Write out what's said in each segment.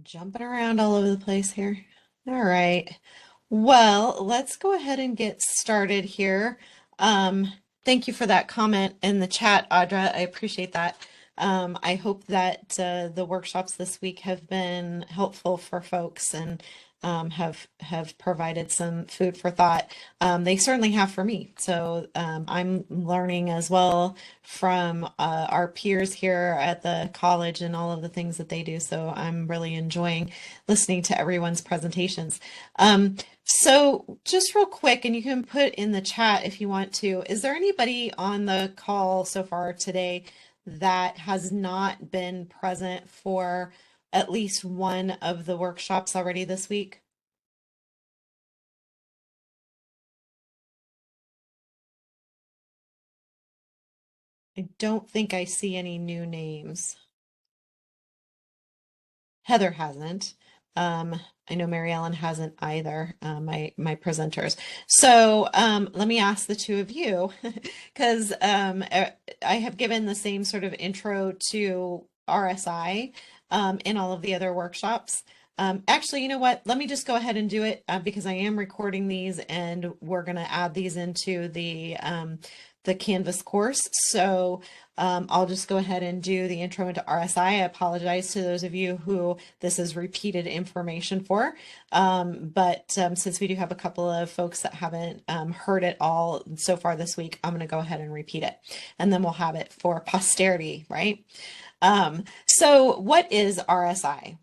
Jumping around all over the place here. All right. Well, let's go ahead and get started here. Thank you for that comment in the chat, Audra. I appreciate that. I hope that the workshops this week have been helpful for folks and have provided some food for thought. They certainly have for me. So I'm learning as well from our peers here at the college and all of the things that they do. So I'm really enjoying listening to everyone's presentations. So just real quick, and you can put in the chat if you want to, is there anybody on the call so far today that has not been present for at least one of the workshops already this week? I don't think I see any new names. Heather hasn't. I know Mary Ellen hasn't either, my presenters. So let me ask the two of you, because I have given the same sort of intro to RSI in all of the other workshops. Actually, you know what? Let me just go ahead and do it because I am recording these and we're going to add these into the Canvas course. So I'll just go ahead and do the intro into RSI. I apologize to those of you who this is repeated information for. But since we do have a couple of folks that haven't heard it all so far this week, I'm going to go ahead and repeat it. And then we'll have it for posterity, right? So what is RSI?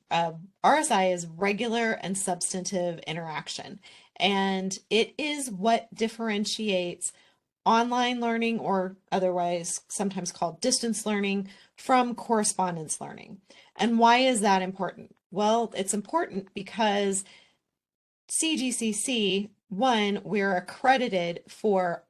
RSI is regular and substantive interaction. And it is what differentiates online learning, or otherwise sometimes called distance learning, from correspondence learning. And why is that important? Well, it's important because CGCC, one, we're accredited for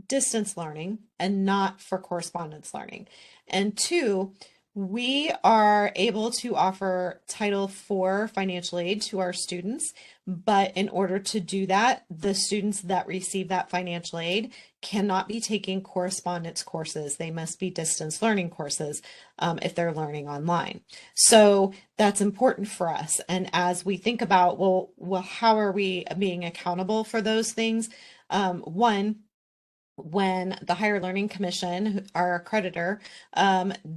distance learning and not for correspondence learning. And two, we are able to offer Title IV financial aid to our students, but in order to do that, the students that receive that financial aid cannot be taking correspondence courses. They must be distance learning courses if they're learning online. So that's important for us. And as we think about, well, how are we being accountable for those things? One, when the Higher Learning Commission, our accreditor,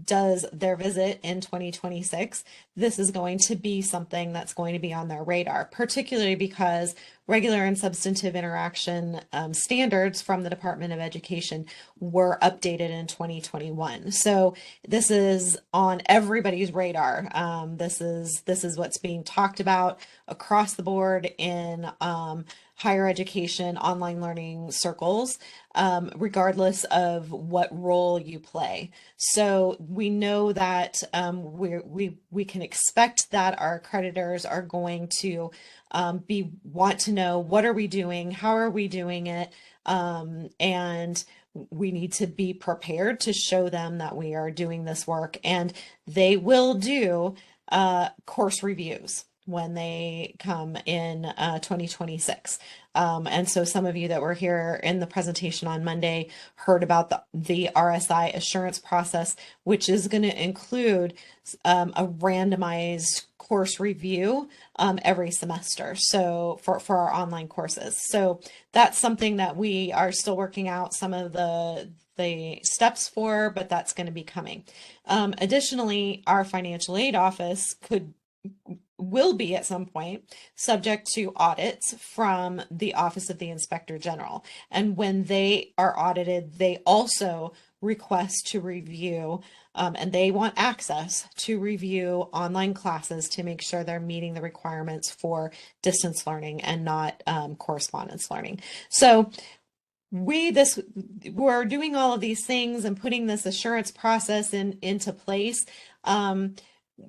does their visit in 2026, this is going to be something that's going to be on their radar, particularly because regular and substantive interaction standards from the Department of Education were updated in 2021. So this is on everybody's radar. This is what's being talked about across the board in higher education online learning circles, regardless of what role you play. So we know that we can expect that our accreditors are going to want to know, what are we doing, how are we doing it, and we need to be prepared to show them that we are doing this work, and they will do course reviews when they come in 2026. And so some of you that were here in the presentation on Monday heard about the RSI assurance process, which is going to include a randomized course review every semester, so for our online courses. So that's something that we are still working out some of the steps for, but that's going to be coming. Additionally, our financial aid office will be at some point subject to audits from the Office of the Inspector General. And when they are audited, they also request to review, and they want access to review online classes to make sure they're meeting the requirements for distance learning and not correspondence learning. So we're doing all of these things and putting this assurance process into place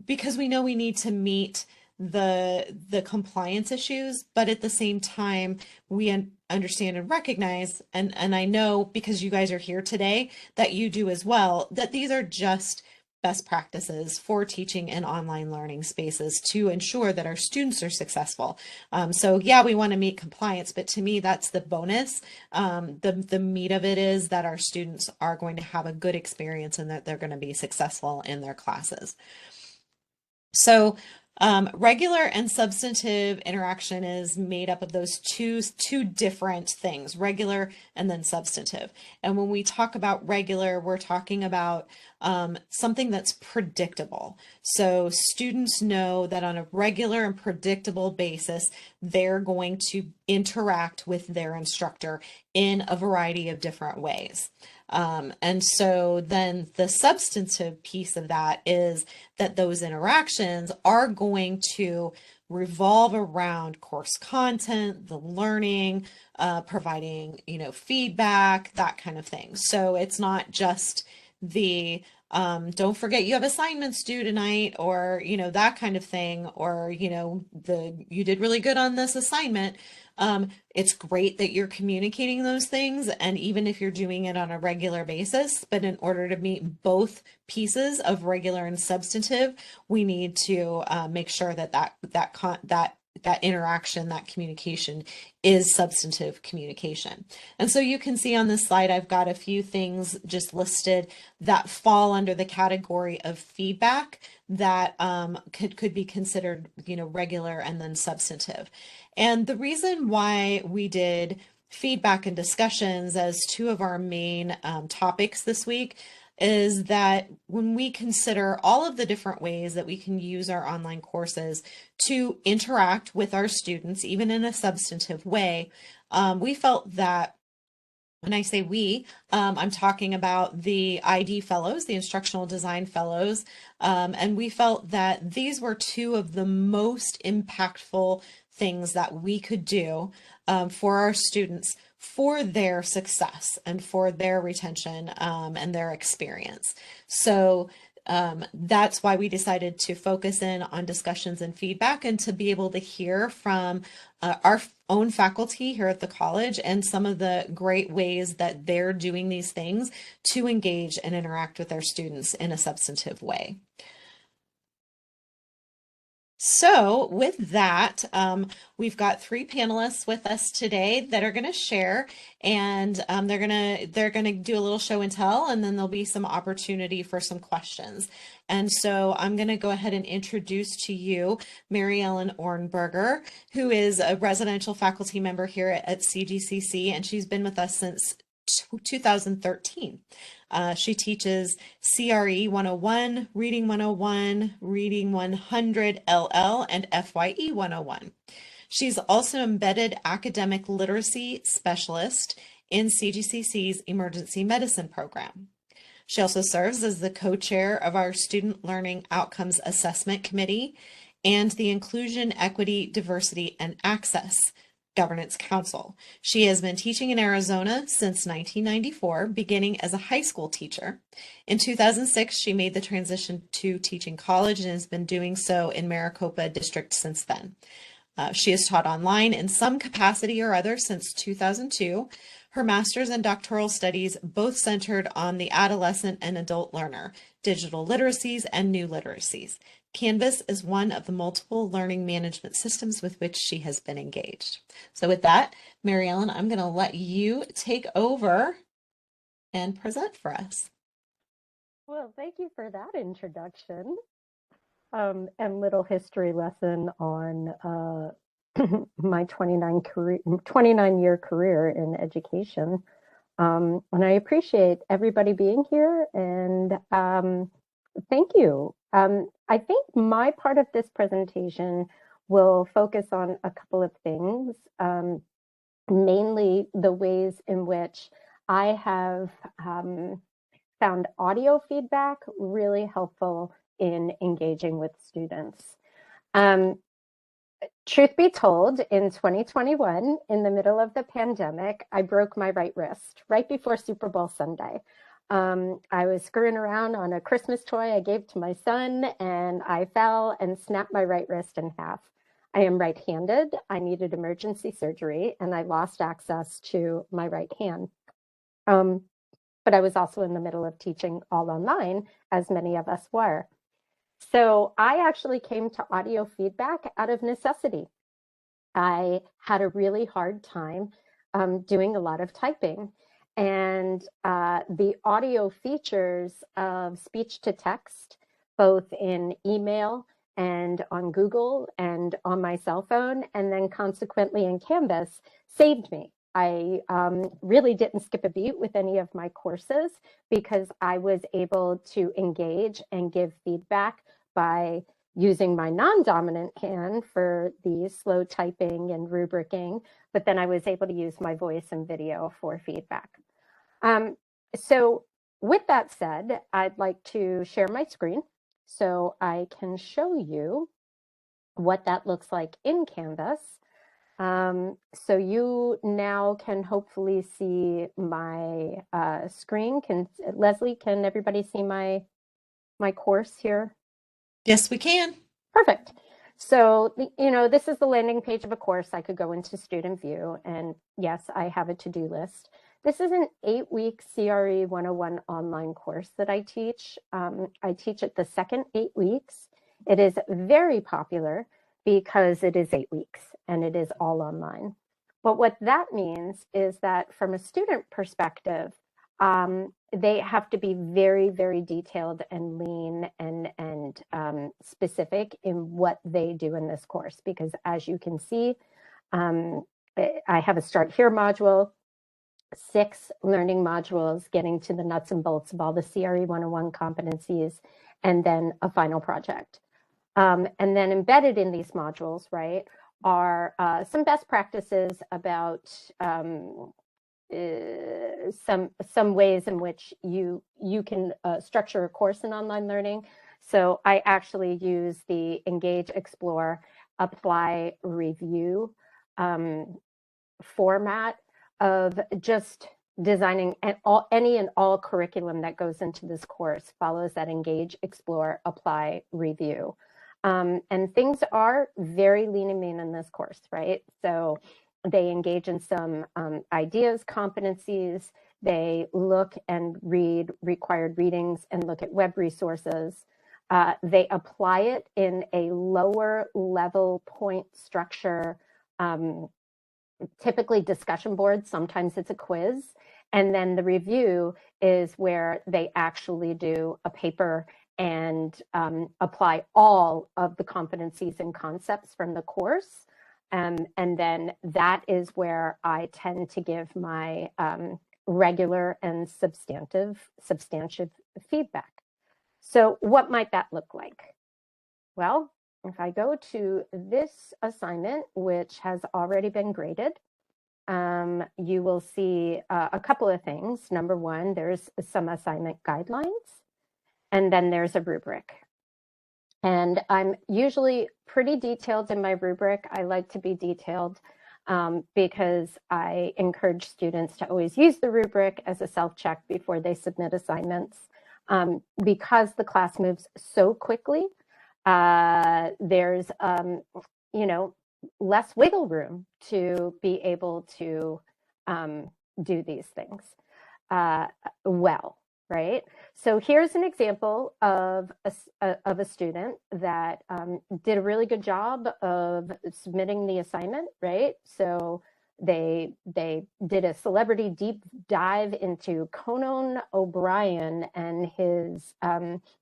because we know we need to meet the compliance issues, but at the same time, we understand and recognize, and I know because you guys are here today that you do as well, that these are just best practices for teaching in online learning spaces to ensure that our students are successful. So yeah, we want to meet compliance, but to me, that's the bonus. The meat of it is that our students are going to have a good experience and that they're going to be successful in their classes. So Regular and substantive interaction is made up of those two different things, regular and then substantive. And when we talk about regular, we're talking about something that's predictable. So students know that on a regular and predictable basis, they're going to interact with their instructor in a variety of different ways. And so then the substantive piece of that is that those interactions are going to revolve around course content, the learning, providing, feedback, that kind of thing. So it's not just the don't forget you have assignments due tonight, or that kind of thing, or you did really good on this assignment. It's great that you're communicating those things, and even if you're doing it on a regular basis, but in order to meet both pieces of regular and substantive, we need to make sure that interaction, that communication is substantive communication. And so you can see on this slide, I've got a few things just listed that fall under the category of feedback that could be considered, regular and then substantive. And the reason why we did feedback and discussions as two of our main topics this week is that when we consider all of the different ways that we can use our online courses to interact with our students, even in a substantive way, we felt that when I say we, I'm talking about the ID fellows, the instructional design fellows, and we felt that these were two of the most impactful things that we could do for our students for their success and for their retention and their experience. So that's why we decided to focus in on discussions and feedback, and to be able to hear from our own faculty here at the college and some of the great ways that they're doing these things to engage and interact with their students in a substantive way. So with that, we've got three panelists with us today that are going to share, and they're gonna do a little show and tell, and then there'll be some opportunity for some questions. And so I'm going to go ahead and introduce to you Mary Ellen Ornberger, who is a residential faculty member here at CGCC, and she's been with us since 2013. She teaches CRE 101, Reading 101, Reading 100 LL, and FYE 101. She's also embedded academic literacy specialist in CGCC's emergency medicine program. She also serves as the co-chair of our Student Learning Outcomes Assessment Committee and the Inclusion, Equity, Diversity, and Access Governance Council. She has been teaching in Arizona since 1994, beginning as a high school teacher. In 2006, she made the transition to teaching college and has been doing so in Maricopa District since then. She has taught online in some capacity or other since 2002. Her master's and doctoral studies both centered on the adolescent and adult learner, digital literacies, and new literacies. Canvas is one of the multiple learning management systems with which she has been engaged. So with that, Mary Ellen, I'm going to let you take over and present for us. Well, thank you for that introduction and little history lesson on my 29-year career in education. And I appreciate everybody being here, and thank you. I think my part of this presentation will focus on a couple of things, mainly the ways in which I have found audio feedback really helpful in engaging with students. Truth be told, in 2021, in the middle of the pandemic, I broke my right wrist right before Super Bowl Sunday. I was screwing around on a Christmas toy I gave to my son, and I fell and snapped my right wrist in half. I am right-handed. I needed emergency surgery, and I lost access to my right hand. But I was also in the middle of teaching all online, as many of us were. So I actually came to audio feedback out of necessity. I had a really hard time doing a lot of typing. And the audio features of speech to text, both in email and on Google and on my cell phone, and then consequently in Canvas saved me. I really didn't skip a beat with any of my courses because I was able to engage and give feedback by using my non-dominant hand for the slow typing and rubricing, but then I was able to use my voice and video for feedback. Um, so with that said, I'd like to share my screen so I can show you what that looks like in Canvas. So you now can hopefully see my screen. Leslie, can everybody see my course here? Yes, we can. Perfect. So, this is the landing page of a course. I could go into student view, and yes, I have a to-do list. This is an 8-week CRE 101 online course that I teach. I teach it the second 8 weeks. It is very popular because it is 8 weeks and it is all online. But what that means is that from a student perspective, they have to be very, very detailed and lean and specific in what they do in this course. Because as you can see, I have a Start Here module, 6 learning modules getting to the nuts and bolts of all the CRE 101 competencies, and then a final project. And then embedded in these modules, right, are some best practices about some ways in which you can structure a course in online learning. So I actually use the Engage, Explore, Apply, Review format of just designing any and all curriculum that goes into this course follows that Engage, Explore, Apply, Review. And things are very lean and mean in this course, right? So they engage in some ideas, competencies. They look and read required readings and look at web resources. They apply it in a lower level point structure, typically discussion boards. Sometimes it's a quiz. And then the review is where they actually do a paper and apply all of the competencies and concepts from the course. And then that is where I tend to give my regular and substantive feedback. So what might that look like? Well, if I go to this assignment, which has already been graded, you will see a couple of things. Number one, there's some assignment guidelines, and then there's a rubric. And I'm usually pretty detailed in my rubric. I like to be detailed because I encourage students to always use the rubric as a self-check before they submit assignments. Because the class moves so quickly, there's, less wiggle room to be able to do these things well. Right. So here's an example of a student that did a really good job of submitting the assignment. Right. So they did a celebrity deep dive into Conan O'Brien and his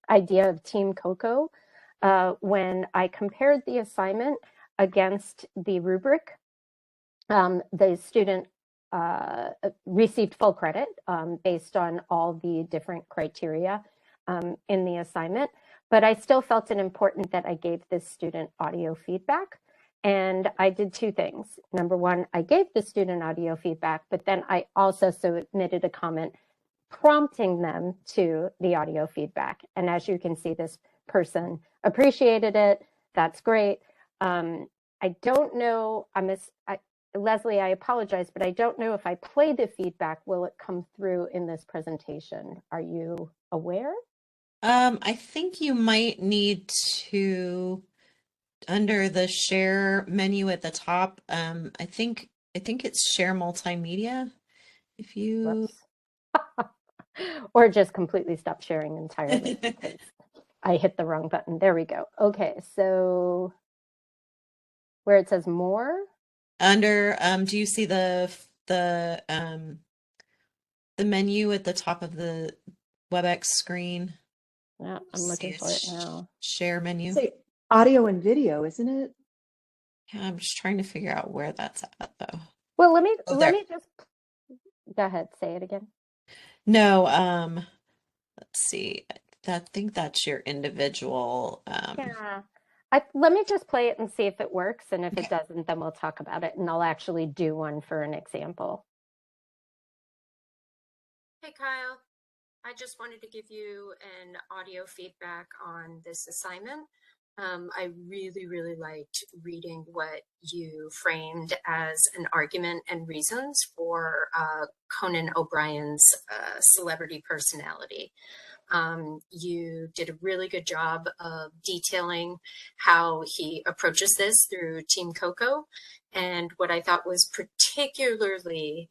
idea of Team Coco. When I compared the assignment against the rubric, the student received full credit based on all the different criteria in the assignment. But I still felt it important that I gave this student audio feedback. And I did 2 things. Number one, I gave the student audio feedback, but then I also submitted a comment prompting them to the audio feedback. And as you can see, this person appreciated it. That's great. I don't know, Leslie, I apologize, but I don't know if I play the feedback, will it come through in this presentation? Are you aware? I think you might need to, under the share menu at the top, I think it's share multimedia. If you Whoops. Or just completely stop sharing entirely because I hit the wrong button. There we go. Okay, so where it says more, under do you see the menu at the top of the WebEx screen? yeah, I'm See looking a for it now. share menu. So audio and video, isn't it? Yeah, I'm just trying to figure out where that's at though. Well, let me Oh, let there. me just go ahead, say it again. No, let's see. I think that's your individual. Yeah. Let me just play it and see if it works. And if it Okay. doesn't, then we'll talk about it and I'll actually do one for an example. Hey, Kyle. I just wanted to give you an audio feedback on this assignment. I really, really liked reading what you framed as an argument and reasons for Conan O'Brien's celebrity personality. You did a really good job of detailing how he approaches this through Team Coco. And what I thought was particularly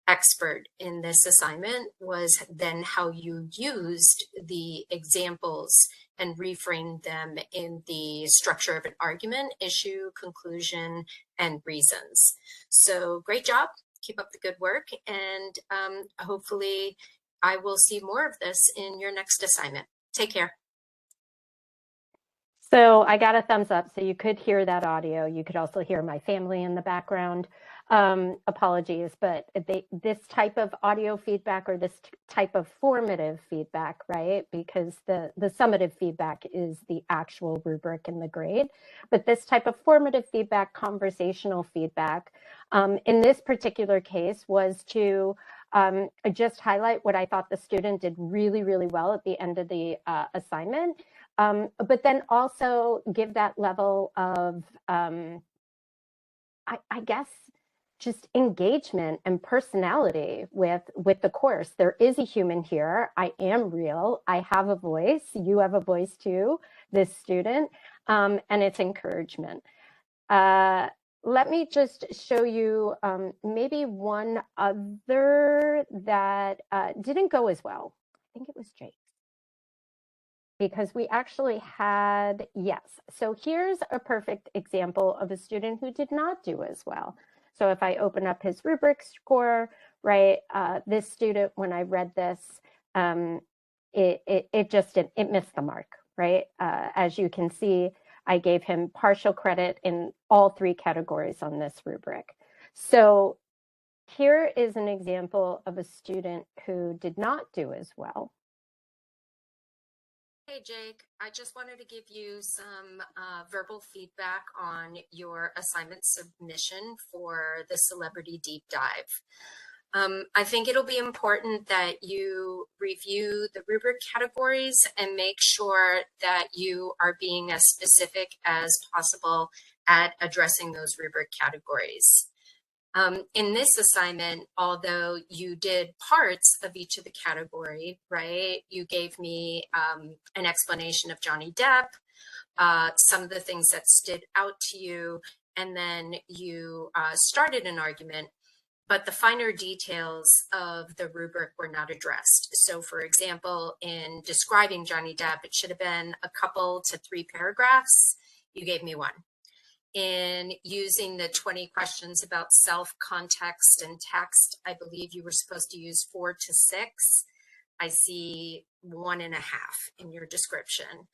expert in this assignment was then how you used the examples and reframed them in the structure of an argument, issue, conclusion, and reasons. So great job. Keep up the good work. And hopefully I will see more of this in your next assignment. Take care. So I got a thumbs up. So you could hear that audio. You could also hear my family in the background. Apologies, but this type of audio feedback or this type of formative feedback, right? Because the summative feedback is the actual rubric and the grade. But this type of formative feedback, conversational feedback, in this particular case was to just highlight what I thought the student did really, really well at the end of the assignment. But then also give that level of, I guess, just engagement and personality with the course. There is a human here. I am real. I have a voice. You have a voice too, this student, and it's encouragement. Let me just show you maybe one other that didn't go as well. I think it was Jake. Because we actually had, yes. So here's a perfect example of a student who did not do as well. So if I open up his rubric score, right, this student, when I read this, it missed the mark, right? As you can see, I gave him partial credit in all three categories on this rubric. So here is an example of a student who did not do as well. Hey, Jake, I just wanted to give you some verbal feedback on your assignment submission for the celebrity deep dive. I think it'll be important that you review the rubric categories and make sure that you are being as specific as possible at addressing those rubric categories. In this assignment, although you did parts of each of the category, right? You gave me an explanation of Johnny Depp, some of the things that stood out to you, and then you started an argument, but the finer details of the rubric were not addressed. So for example, in describing Johnny Depp, it should have been a couple to 3 paragraphs. You gave me 1. In using the 20 questions about self, context, and text, I believe you were supposed to use 4 to 6. I see 1.5 in your description.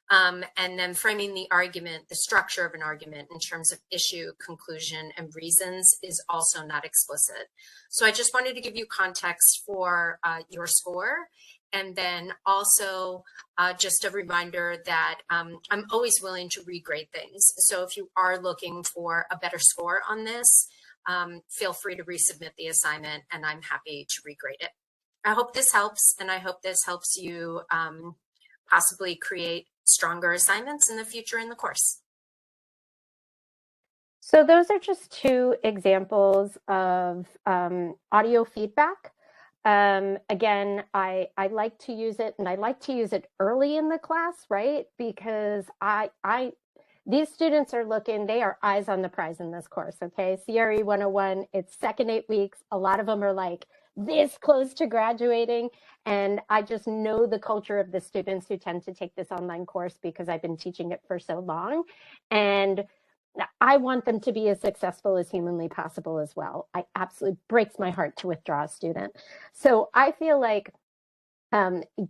And then framing the argument, the structure of an argument in terms of issue, conclusion, and reasons is also not explicit. So I just wanted to give you context for your score. And then also just a reminder that I'm always willing to regrade things. So if you are looking for a better score on this, feel free to resubmit the assignment and I'm happy to regrade it. I hope this helps, and I hope this helps you possibly create stronger assignments in the future in the course. So those are just 2 examples of audio feedback. Again, I like to use it, and I like to use it early in the class, right? Because these students are looking, they are eyes on the prize in this course, okay? CRE 101, it's second 8 weeks. A lot of them are like this close to graduating. And I just know the culture of the students who tend to take this online course because I've been teaching it for so long. And I want them to be as successful as humanly possible as well. I absolutely breaks my heart to withdraw a student. So I feel like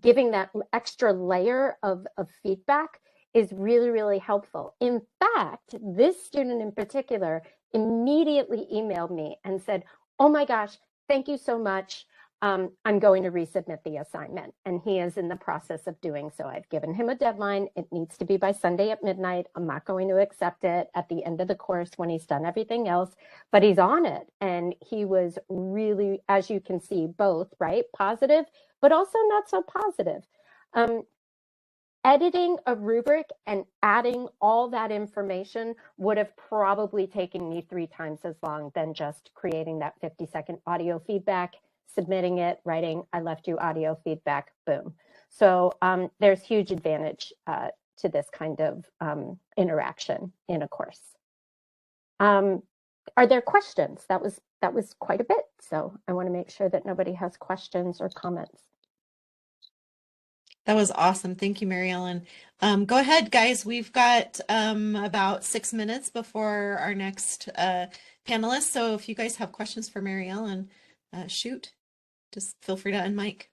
giving that extra layer of feedback is really, really helpful. In fact, this student in particular immediately emailed me and said, oh my gosh, thank you so much. I'm going to resubmit the assignment. And he is in the process of doing so. I've given him a deadline. It needs to be by Sunday at midnight. I'm not going to accept it at the end of the course when he's done everything else, but he's on it. And he was really, as you can see, both, right? Positive, but also not so positive. Editing a rubric and adding all that information would have probably taken me 3 times as long than just creating that 50-second audio feedback, submitting it, writing, I left you audio feedback, boom. So there's huge advantage to this kind of interaction in a course. Are there questions? That was quite a bit. So I want to make sure that nobody has questions or comments. That was awesome. Thank you, Mary Ellen. Go ahead, guys. We've got about 6 minutes before our next panelist. So if you guys have questions for Mary Ellen, shoot, just feel free to unmic.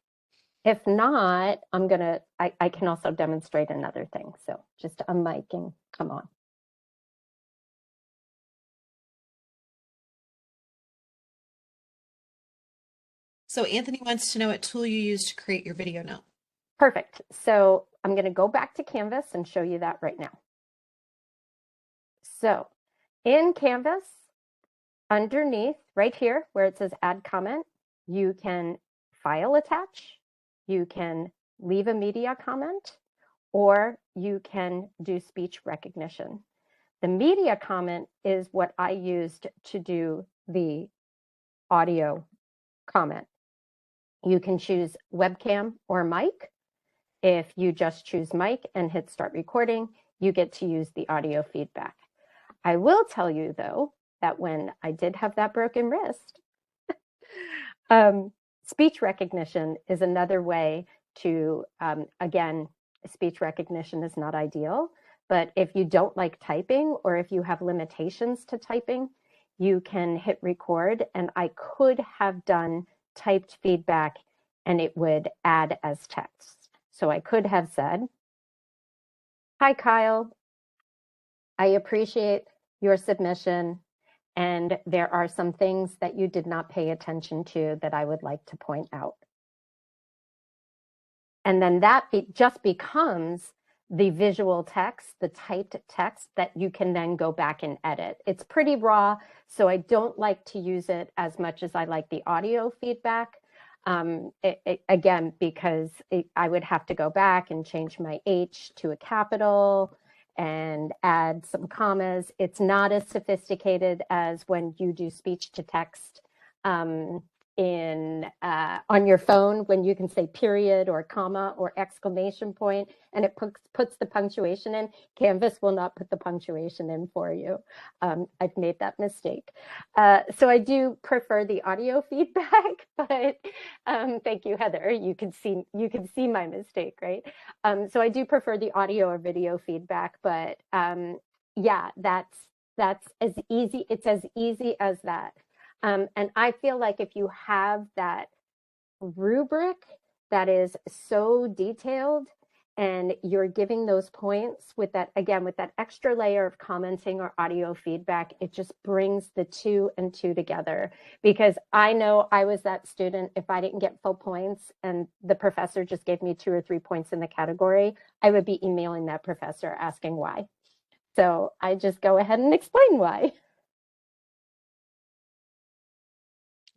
If not, I can also demonstrate another thing. So just unmic and come on. So Anthony wants to know what tool you use to create your video note. Perfect. So I'm going to go back to Canvas and show you that right now. So in Canvas, underneath right here where it says add comment, you can file attach, you can leave a media comment, or you can do speech recognition. The media comment is what I used to do the audio comment. You can choose webcam or mic. If you just choose mic and hit start recording, you get to use the audio feedback. I will tell you though, that when I did have that broken wrist, speech recognition is another way to, again, speech recognition is not ideal, but if you don't like typing or if you have limitations to typing, you can hit record, and I could have done typed feedback and it would add as text. So I could have said, hi, Kyle. I appreciate your submission, and there are some things that you did not pay attention to that I would like to point out. And then that just becomes the visual text, the typed text that you can then go back and edit. It's pretty raw, so I don't like to use it as much as I like the audio feedback. Again, because I would have to go back and change my H to a capital and add some commas. It's not as sophisticated as when you do speech to text on your phone, when you can say period or comma or exclamation point, and it puts the punctuation in. Canvas will not put the punctuation in for you. I've made that mistake. So I do prefer the audio feedback, but thank you, Heather. You can see my mistake, right? So I do prefer the audio or video feedback, but yeah, that's as easy. It's as easy as that. And I feel like if you have that rubric that is so detailed and you're giving those points with that, again, with that extra layer of commenting or audio feedback, it just brings the 2 and 2 together. Because I know I was that student, if I didn't get full points and the professor just gave me 2 or 3 points in the category, I would be emailing that professor asking why. So I just go ahead and explain why.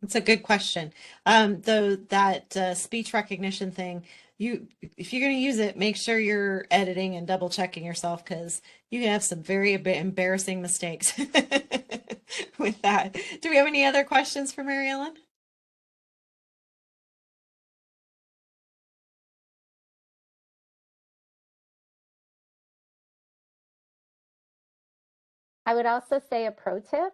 It's a good question. Though that speech recognition thing, if you're going to use it, make sure you're editing and double checking yourself, because you can have some very embarrassing mistakes with that. Do we have any other questions for Mary Ellen? I would also say a pro tip.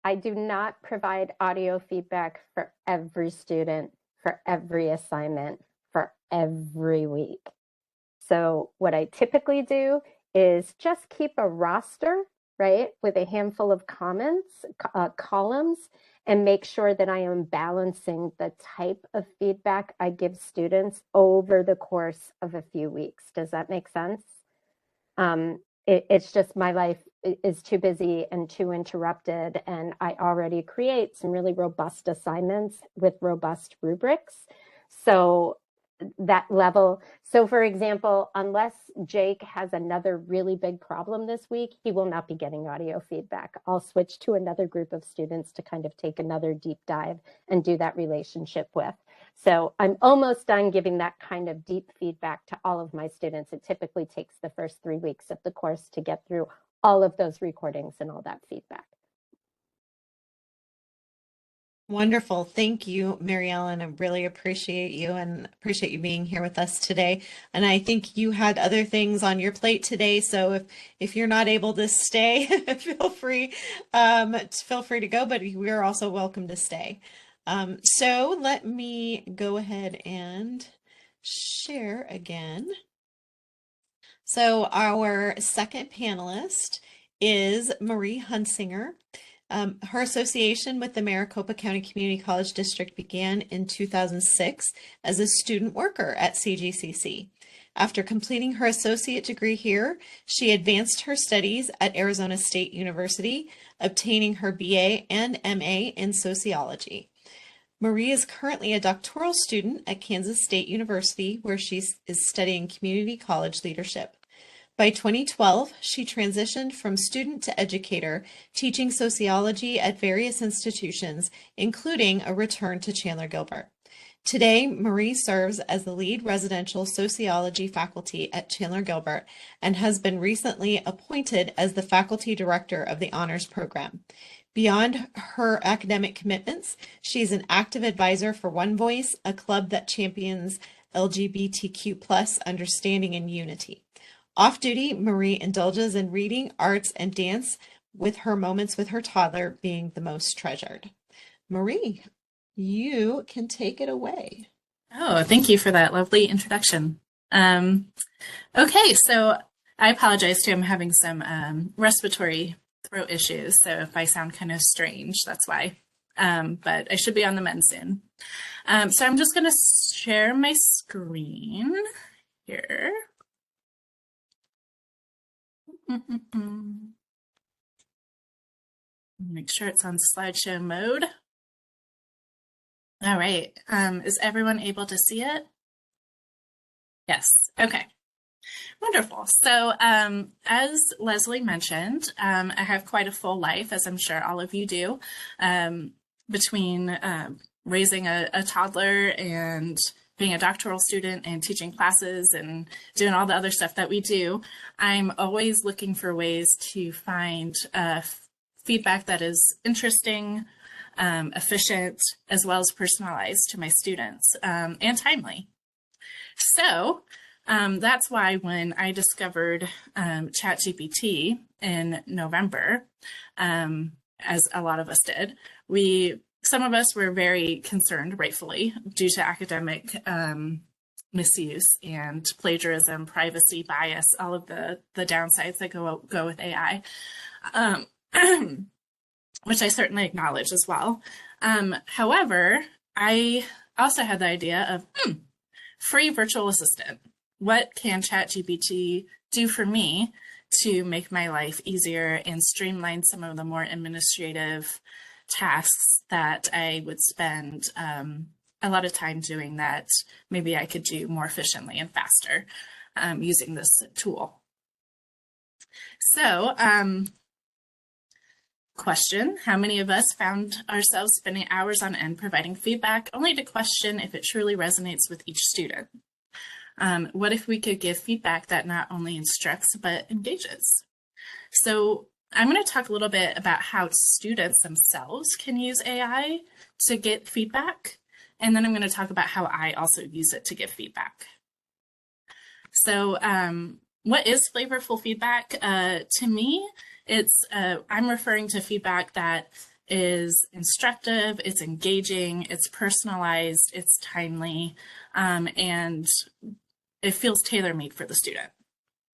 I do not provide audio feedback for every student, for every assignment, for every week. So what I typically do is just keep a roster, right, with a handful of comments, columns, and make sure that I am balancing the type of feedback I give students over the course of a few weeks. Does that make sense? It's just my life is too busy and too interrupted, and I already create some really robust assignments with robust rubrics. So that level. So for example, unless Jake has another really big problem this week, he will not be getting audio feedback. I'll switch to another group of students to kind of take another deep dive and do that relationship with. So I'm almost done giving that kind of deep feedback to all of my students. It typically takes the first 3 weeks of the course to get through all of those recordings and all that feedback. Wonderful. Thank you, Mary Ellen. I really appreciate you and appreciate you being here with us today. And I think you had other things on your plate today. So if you're not able to stay, feel free to go, but we're also welcome to stay. So let me go ahead and share again. So our second panelist is Marie Hunsinger. Her association with the Maricopa County Community College District began in 2006 as a student worker at CGCC. After completing her associate degree here, she advanced her studies at Arizona State University, obtaining her BA and MA in sociology. Marie is currently a doctoral student at Kansas State University, where she is studying community college leadership. By 2012, she transitioned from student to educator, teaching sociology at various institutions, including a return to Chandler Gilbert. Today, Marie serves as the lead residential sociology faculty at Chandler Gilbert and has been recently appointed as the faculty director of the honors program. Beyond her academic commitments, she's an active advisor for One Voice, a club that champions LGBTQ+ understanding and unity. Off-duty, Marie indulges in reading, arts, and dance, with her moments with her toddler being the most treasured. Marie, you can take it away. Oh, thank you for that lovely introduction. Okay, so I apologize too. I'm having some respiratory throat issues, so if I sound kind of strange, that's why. But I should be on the mend soon. So I'm just going to share my screen here. Make sure it's on slideshow mode. All right. Is everyone able to see it? Yes. Okay. Wonderful. So as Leslie mentioned, I have quite a full life, as I'm sure all of you do, between raising a toddler and being a doctoral student and teaching classes and doing all the other stuff that we do. I'm always looking for ways to find feedback that is interesting, efficient, as well as personalized to my students, and timely. So that's why when I discovered ChatGPT in November, as a lot of us did, some of us were very concerned, rightfully, due to academic misuse and plagiarism, privacy bias, all of the downsides that go with AI, which I certainly acknowledge as well. However, I also had the idea of free virtual assistant. What can ChatGPT do for me to make my life easier and streamline some of the more administrative tasks that I would spend a lot of time doing that maybe I could do more efficiently and faster using this tool? So, question, how many of us found ourselves spending hours on end providing feedback only to question if it truly resonates with each student? What if we could give feedback that not only instructs but engages? So I'm going to talk a little bit about how students themselves can use AI to get feedback, and then I'm going to talk about how I also use it to give feedback. So what is flavorful feedback? To me, I'm referring to feedback that is instructive, it's engaging, it's personalized, it's timely, and it feels tailor-made for the student.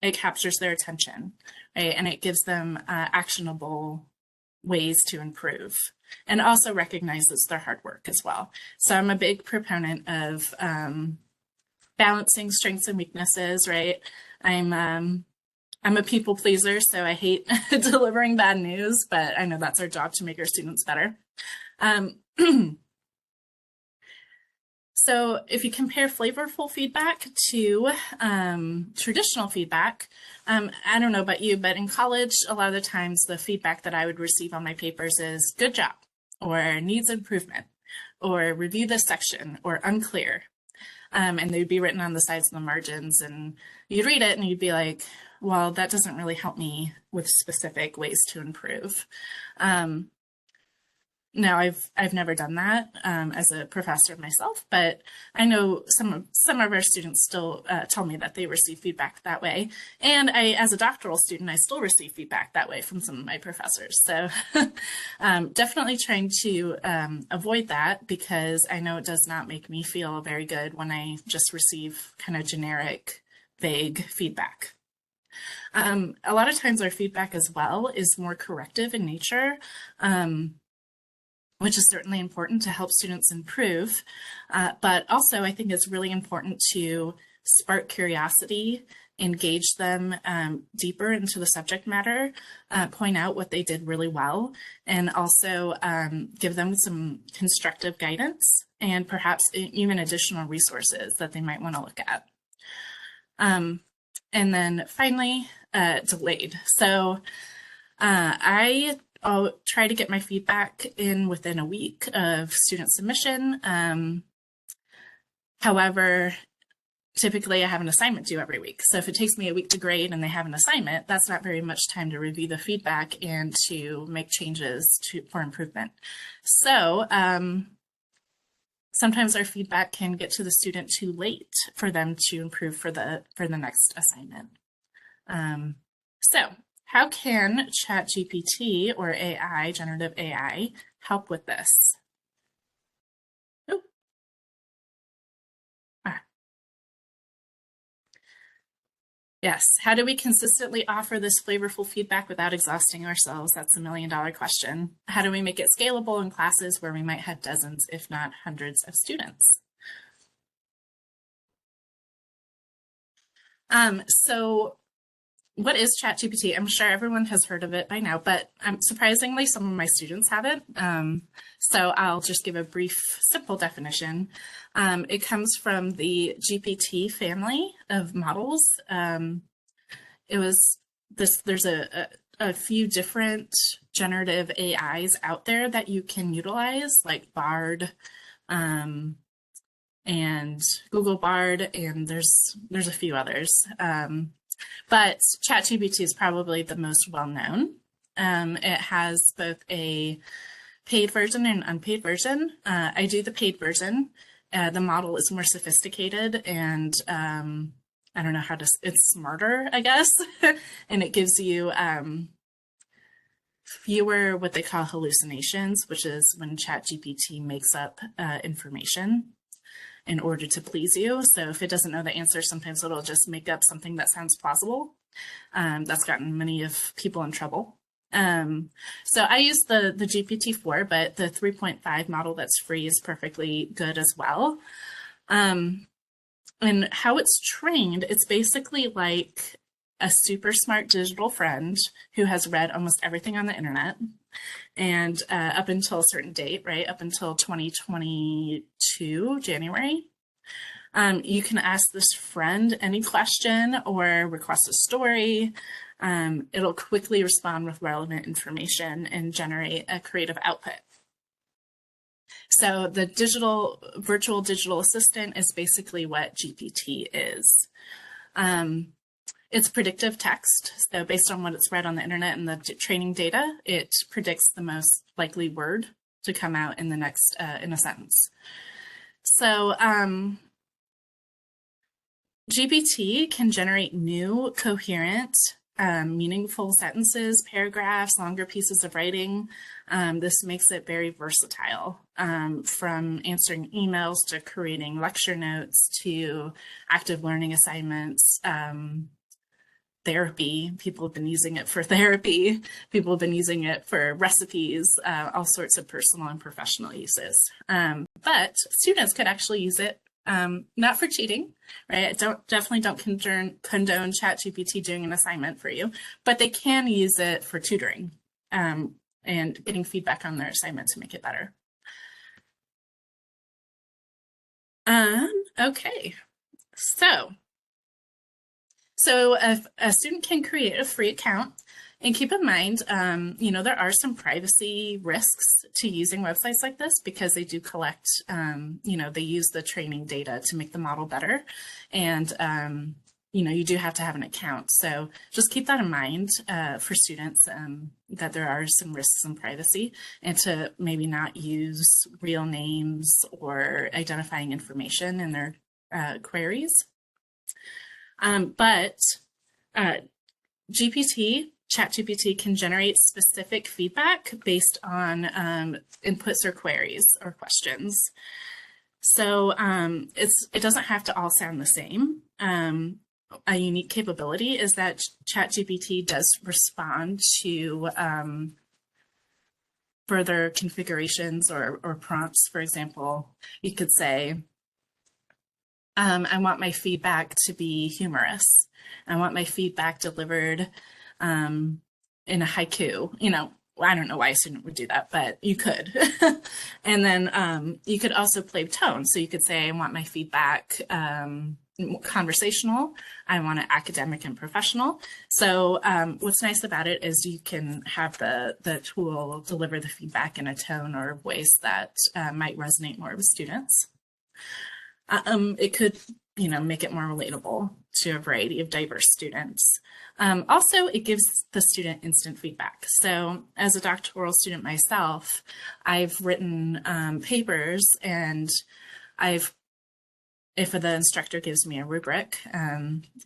It captures their attention, right? And it gives them actionable ways to improve, and also recognizes their hard work as well. So I'm a big proponent of balancing strengths and weaknesses, right? I'm I'm a people pleaser, so I hate delivering bad news, but I know that's our job to make our students better. So if you compare flavorful feedback to traditional feedback, I don't know about you, but in college, a lot of the times the feedback that I would receive on my papers is good job, or needs improvement, or review this section, or unclear. And they'd be written on the sides of the margins, and you'd read it and you'd be like, well, that doesn't really help me with specific ways to improve. No, I've never done that as a professor myself, but I know some of our students still tell me that they receive feedback that way. And as a doctoral student, I still receive feedback that way from some of my professors. So definitely trying to avoid that, because I know it does not make me feel very good when I just receive kind of generic, vague feedback. A lot of times our feedback as well is more corrective in nature. Which is certainly important to help students improve. But also, I think it's really important to spark curiosity, engage them deeper into the subject matter, point out what they did really well, and also give them some constructive guidance and perhaps even additional resources that they might want to look at. And then finally, delayed. So I'll try to get my feedback in within a week of student submission. However, typically I have an assignment due every week. So if it takes me a week to grade and they have an assignment, that's not very much time to review the feedback and to make changes for improvement. So sometimes our feedback can get to the student too late for them to improve for the next assignment. So how can ChatGPT or AI, generative AI, help with this? Oh. Yes, how do we consistently offer this flavorful feedback without exhausting ourselves? That's the million-dollar question. How do we make it scalable in classes where we might have dozens, if not hundreds, of students? So what is ChatGPT? I'm sure everyone has heard of it by now, but surprisingly, some of my students haven't. So I'll just give a brief, simple definition. It comes from the GPT family of models. There's a few different generative AIs out there that you can utilize, like Bard, and Google Bard, and there's a few others. But ChatGPT is probably the most well-known. It has both a paid version and an unpaid version. I do the paid version. The model is more sophisticated and I don't know how to, it's smarter, I guess. And it gives you fewer what they call hallucinations, which is when ChatGPT makes up information in order to please you. So if it doesn't know the answer, sometimes it'll just make up something that sounds plausible. That's gotten many of people in trouble. So I use the GPT-4, but the 3.5 model that's free is perfectly good as well. And how it's trained, it's basically like a super smart digital friend who has read almost everything on the internet. And up until a certain date, right, up until 2022, January, you can ask this friend any question or request a story. It'll quickly respond with relevant information and generate a creative output. So the virtual digital assistant is basically what GPT is. It's predictive text. So based on what it's read on the internet and the training data, it predicts the most likely word to come out in the next, in a sentence. So GPT can generate new, coherent, meaningful sentences, paragraphs, longer pieces of writing. This makes it very versatile, from answering emails to creating lecture notes to active learning assignments, therapy. People have been using it for therapy. People have been using it for recipes, all sorts of personal and professional uses. But students could actually use it not for cheating, right? Definitely don't condone ChatGPT doing an assignment for you, but they can use it for tutoring and getting feedback on their assignment to make it better. Okay, so a student can create a free account, and keep in mind, there are some privacy risks to using websites like this because they do collect, they use the training data to make the model better. And, you do have to have an account. So just keep that in mind for students, that there are some risks in privacy, and to maybe not use real names or identifying information in their queries. But ChatGPT can generate specific feedback based on inputs or queries or questions. So it doesn't have to all sound the same. A unique capability is that ChatGPT does respond to further configurations or prompts. For example, you could say, I want my feedback to be humorous. I want my feedback delivered in a haiku. I don't know why a student would do that, but you could. And then you could also play tone. So you could say, I want my feedback conversational. I want it academic and professional. So what's nice about it is you can have the tool deliver the feedback in a tone or voice that might resonate more with students. It could, make it more relatable to a variety of diverse students. Also, it gives the student instant feedback. So as a doctoral student myself, I've written papers, and if the instructor gives me a rubric,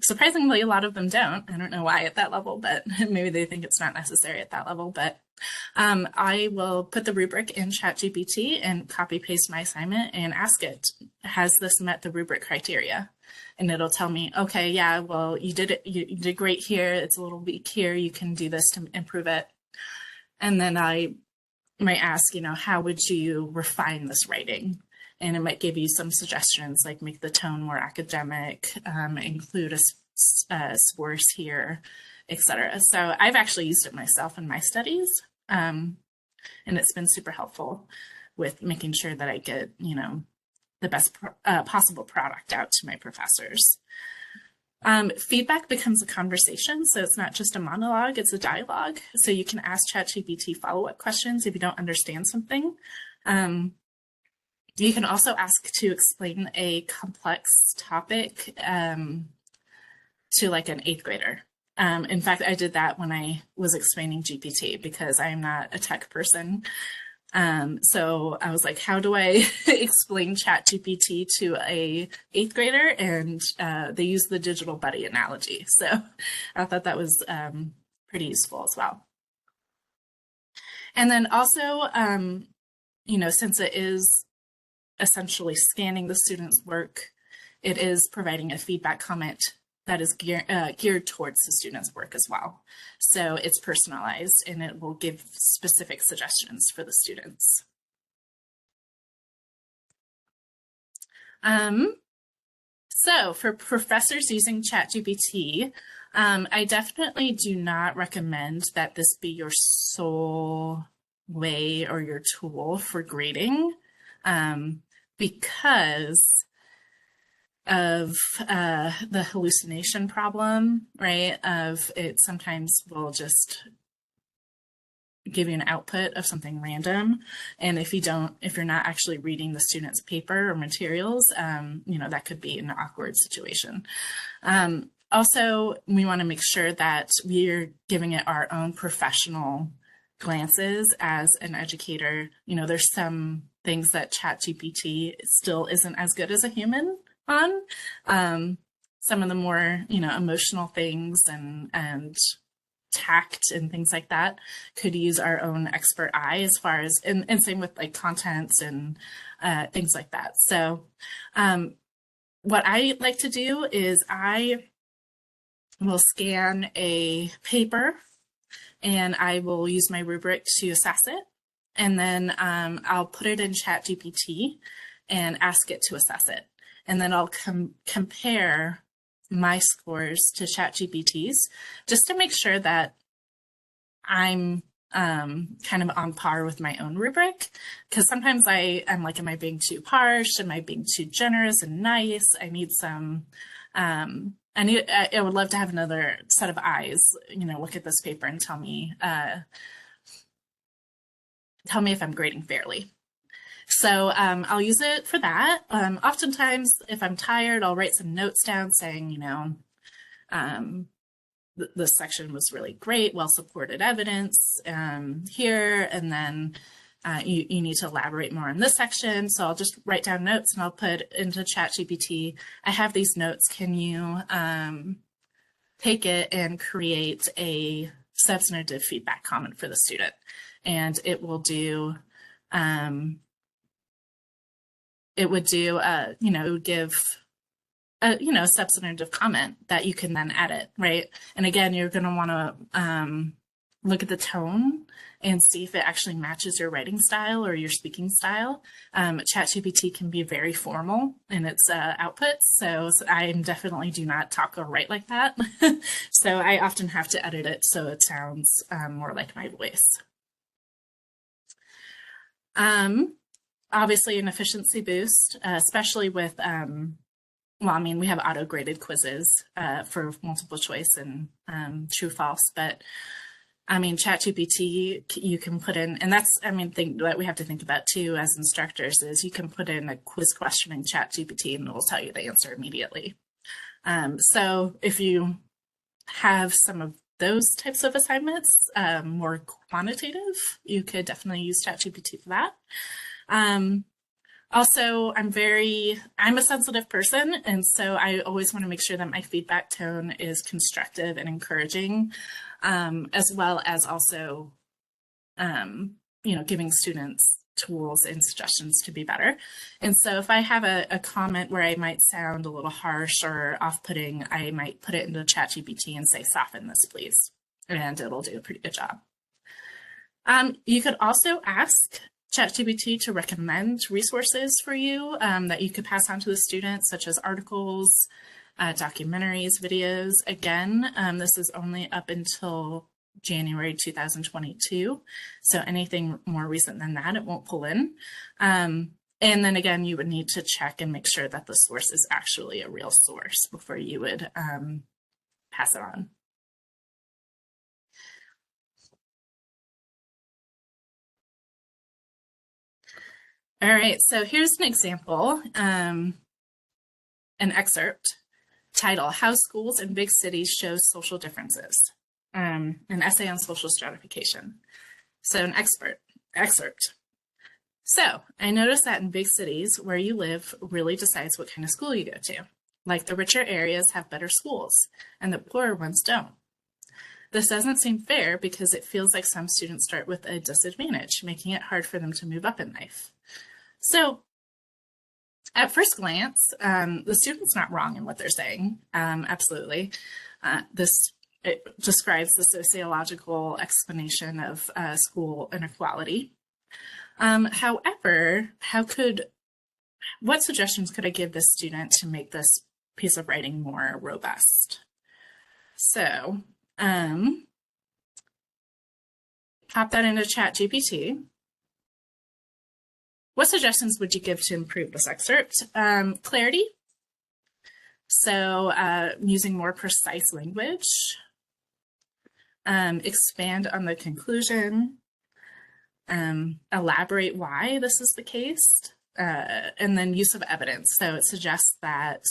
surprisingly, a lot of them don't. I don't know why at that level, but maybe they think it's not necessary at that level. But I will put the rubric in ChatGPT and copy paste my assignment and ask it, has this met the rubric criteria? And it'll tell me, okay, yeah, well, you did it. You did great here. It's a little weak here. You can do this to improve it. And then I might ask, how would you refine this writing? And it might give you some suggestions, like make the tone more academic, include a source here, etc. So I've actually used it myself in my studies, and it's been super helpful with making sure that I get, the best possible product out to my professors. Feedback becomes a conversation, so it's not just a monologue, it's a dialogue. So you can ask ChatGPT follow-up questions if you don't understand something. You can also ask to explain a complex topic to like an 8th grader. In fact, I did that when I was explaining GPT because I am not a tech person. So I was like, how do I explain ChatGPT to a 8th grader? And they use the digital buddy analogy. So I thought that was pretty useful as well. And then also, since it is essentially scanning the student's work, it is providing a feedback comment that is geared towards the student's work as well. So it's personalized, and it will give specific suggestions for the students. So for professors using ChatGPT, I definitely do not recommend that this be your sole way or your tool for grading, because of the hallucination problem, right? Of it sometimes will just give you an output of something random. And if you're not actually reading the student's paper or materials, that could be an awkward situation. Also, we want to make sure that we're giving it our own professional glances as an educator. There's some things that ChatGPT still isn't as good as a human on. Some of the more, emotional things and tact and things like that could use our own expert eye as far as, and same with like contents and things like that. So what I like to do is I will scan a paper and I will use my rubric to assess it. And then I'll put it in ChatGPT and ask it to assess it. and then I'll compare my scores to ChatGPT's just to make sure that I'm kind of on par with my own rubric, because sometimes I'm like, am I being too harsh? Am I being too generous and nice? I need some, I would love to have another set of eyes, look at this paper and tell me if I'm grading fairly. So I'll use it for that. Oftentimes, if I'm tired, I'll write some notes down saying, this section was really great, well-supported evidence here, and then you need to elaborate more on this section. So I'll just write down notes and I'll put into ChatGPT, I have these notes, can you take it and create a substantive feedback comment for the student? And it will do, it would give a substantive comment that you can then edit, right? And again, you're going to want to look at the tone and see if it actually matches your writing style or your speaking style. ChatGPT can be very formal in its outputs, so I definitely do not talk or write like that. So I often have to edit it so it sounds more like my voice. Obviously an efficiency boost, especially with we have auto-graded quizzes for multiple choice and true false, but ChatGPT, you can put in, and that's, thing that we have to think about too as instructors is you can put in a quiz question in ChatGPT and it will tell you the answer immediately. So if you have some of those types of assignments, more quantitative, you could definitely use ChatGPT for that. Also, I'm a sensitive person, and so I always want to make sure that my feedback tone is constructive and encouraging, as well as also, giving students tools and suggestions to be better. And so if I have a comment where I might sound a little harsh or off-putting, I might put it into ChatGPT and say, soften this, please, and it'll do a pretty good job. You could also ask ChatGPT to recommend resources for you that you could pass on to the students, such as articles, documentaries, videos. Again, this is only up until January 2022, so anything more recent than that, it won't pull in. And then again, you would need to check and make sure that the source is actually a real source before you would pass it on. All right, so here's an example, an excerpt, title, How Schools in Big Cities Show Social Differences, an essay on social stratification. So an excerpt. So I noticed that in big cities, where you live really decides what kind of school you go to. Like the richer areas have better schools, and the poorer ones don't. This doesn't seem fair because it feels like some students start with a disadvantage, making it hard for them to move up in life. So at first glance, the student's not wrong in what they're saying. Absolutely. It describes the sociological explanation of school inequality. However, what suggestions could I give this student to make this piece of writing more robust? So, pop that into ChatGPT. What suggestions would you give to improve this excerpt? Clarity. So using more precise language. Expand on the conclusion. Elaborate why this is the case. And then use of evidence. So it suggests that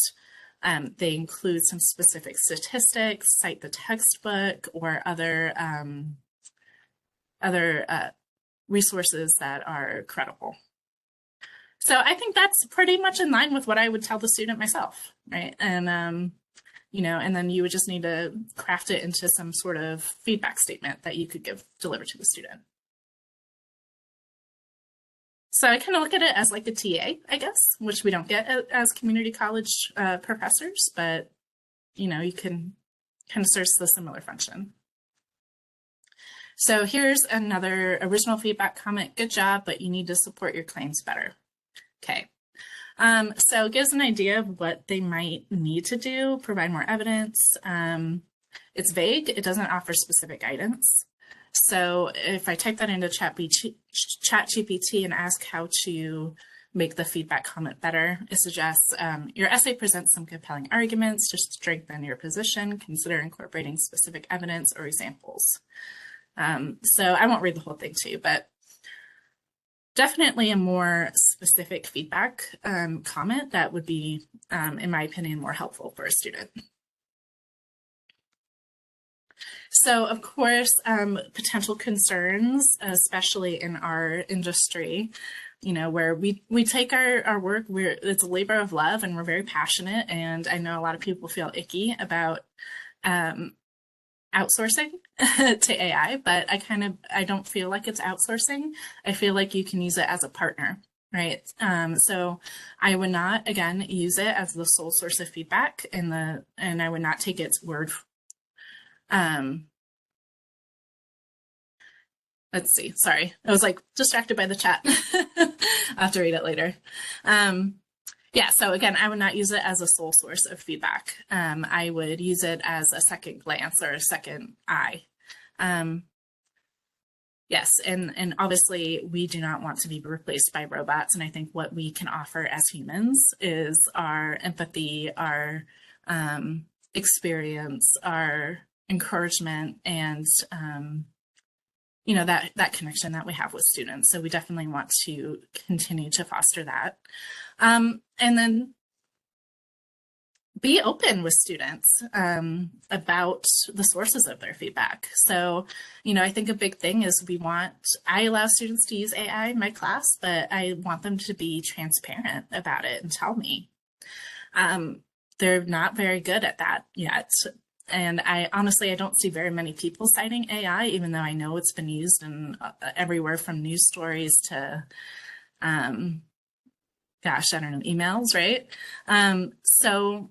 they include some specific statistics, cite the textbook, or other resources that are credible. So I think that's pretty much in line with what I would tell the student myself, right? And, and then you would just need to craft it into some sort of feedback statement that you could deliver to the student. So I kind of look at it as like a TA, I guess, which we don't get as community college professors, but, you can kind of serve the similar function. So here's another original feedback comment. Good job, but you need to support your claims better. Okay. So it gives an idea of what they might need to do, provide more evidence. It's vague. It doesn't offer specific guidance. So if I type that into ChatGPT and ask how to make the feedback comment better, it suggests your essay presents some compelling arguments to strengthen your position. Consider incorporating specific evidence or examples. So I won't read the whole thing to you, but definitely a more specific feedback comment that would be, in my opinion, more helpful for a student. So, of course, potential concerns, especially in our industry, you know, where we take our work, it's a labor of love and we're very passionate. And I know a lot of people feel icky about outsourcing to AI, but I don't feel like it's outsourcing. I feel like you can use it as a partner, right? So I would not, again, use it as the sole source of feedback and I would not take its word. Let's see, sorry. I was like distracted by the chat. I'll have to read it later. Yeah, so again, I would not use it as a sole source of feedback. I would use it as a second glance or a second eye. Yes, and obviously we do not want to be replaced by robots. And I think what we can offer as humans is our empathy, our experience, our encouragement, and you know, that connection that we have with students. So we definitely want to continue to foster that. And then be open with students about the sources of their feedback. So, you know, I think a big thing is I allow students to use AI in my class, but I want them to be transparent about it and tell me. They're not very good at that yet. And I don't see very many people citing AI, even though I know it's been used in everywhere from news stories to, emails, right? So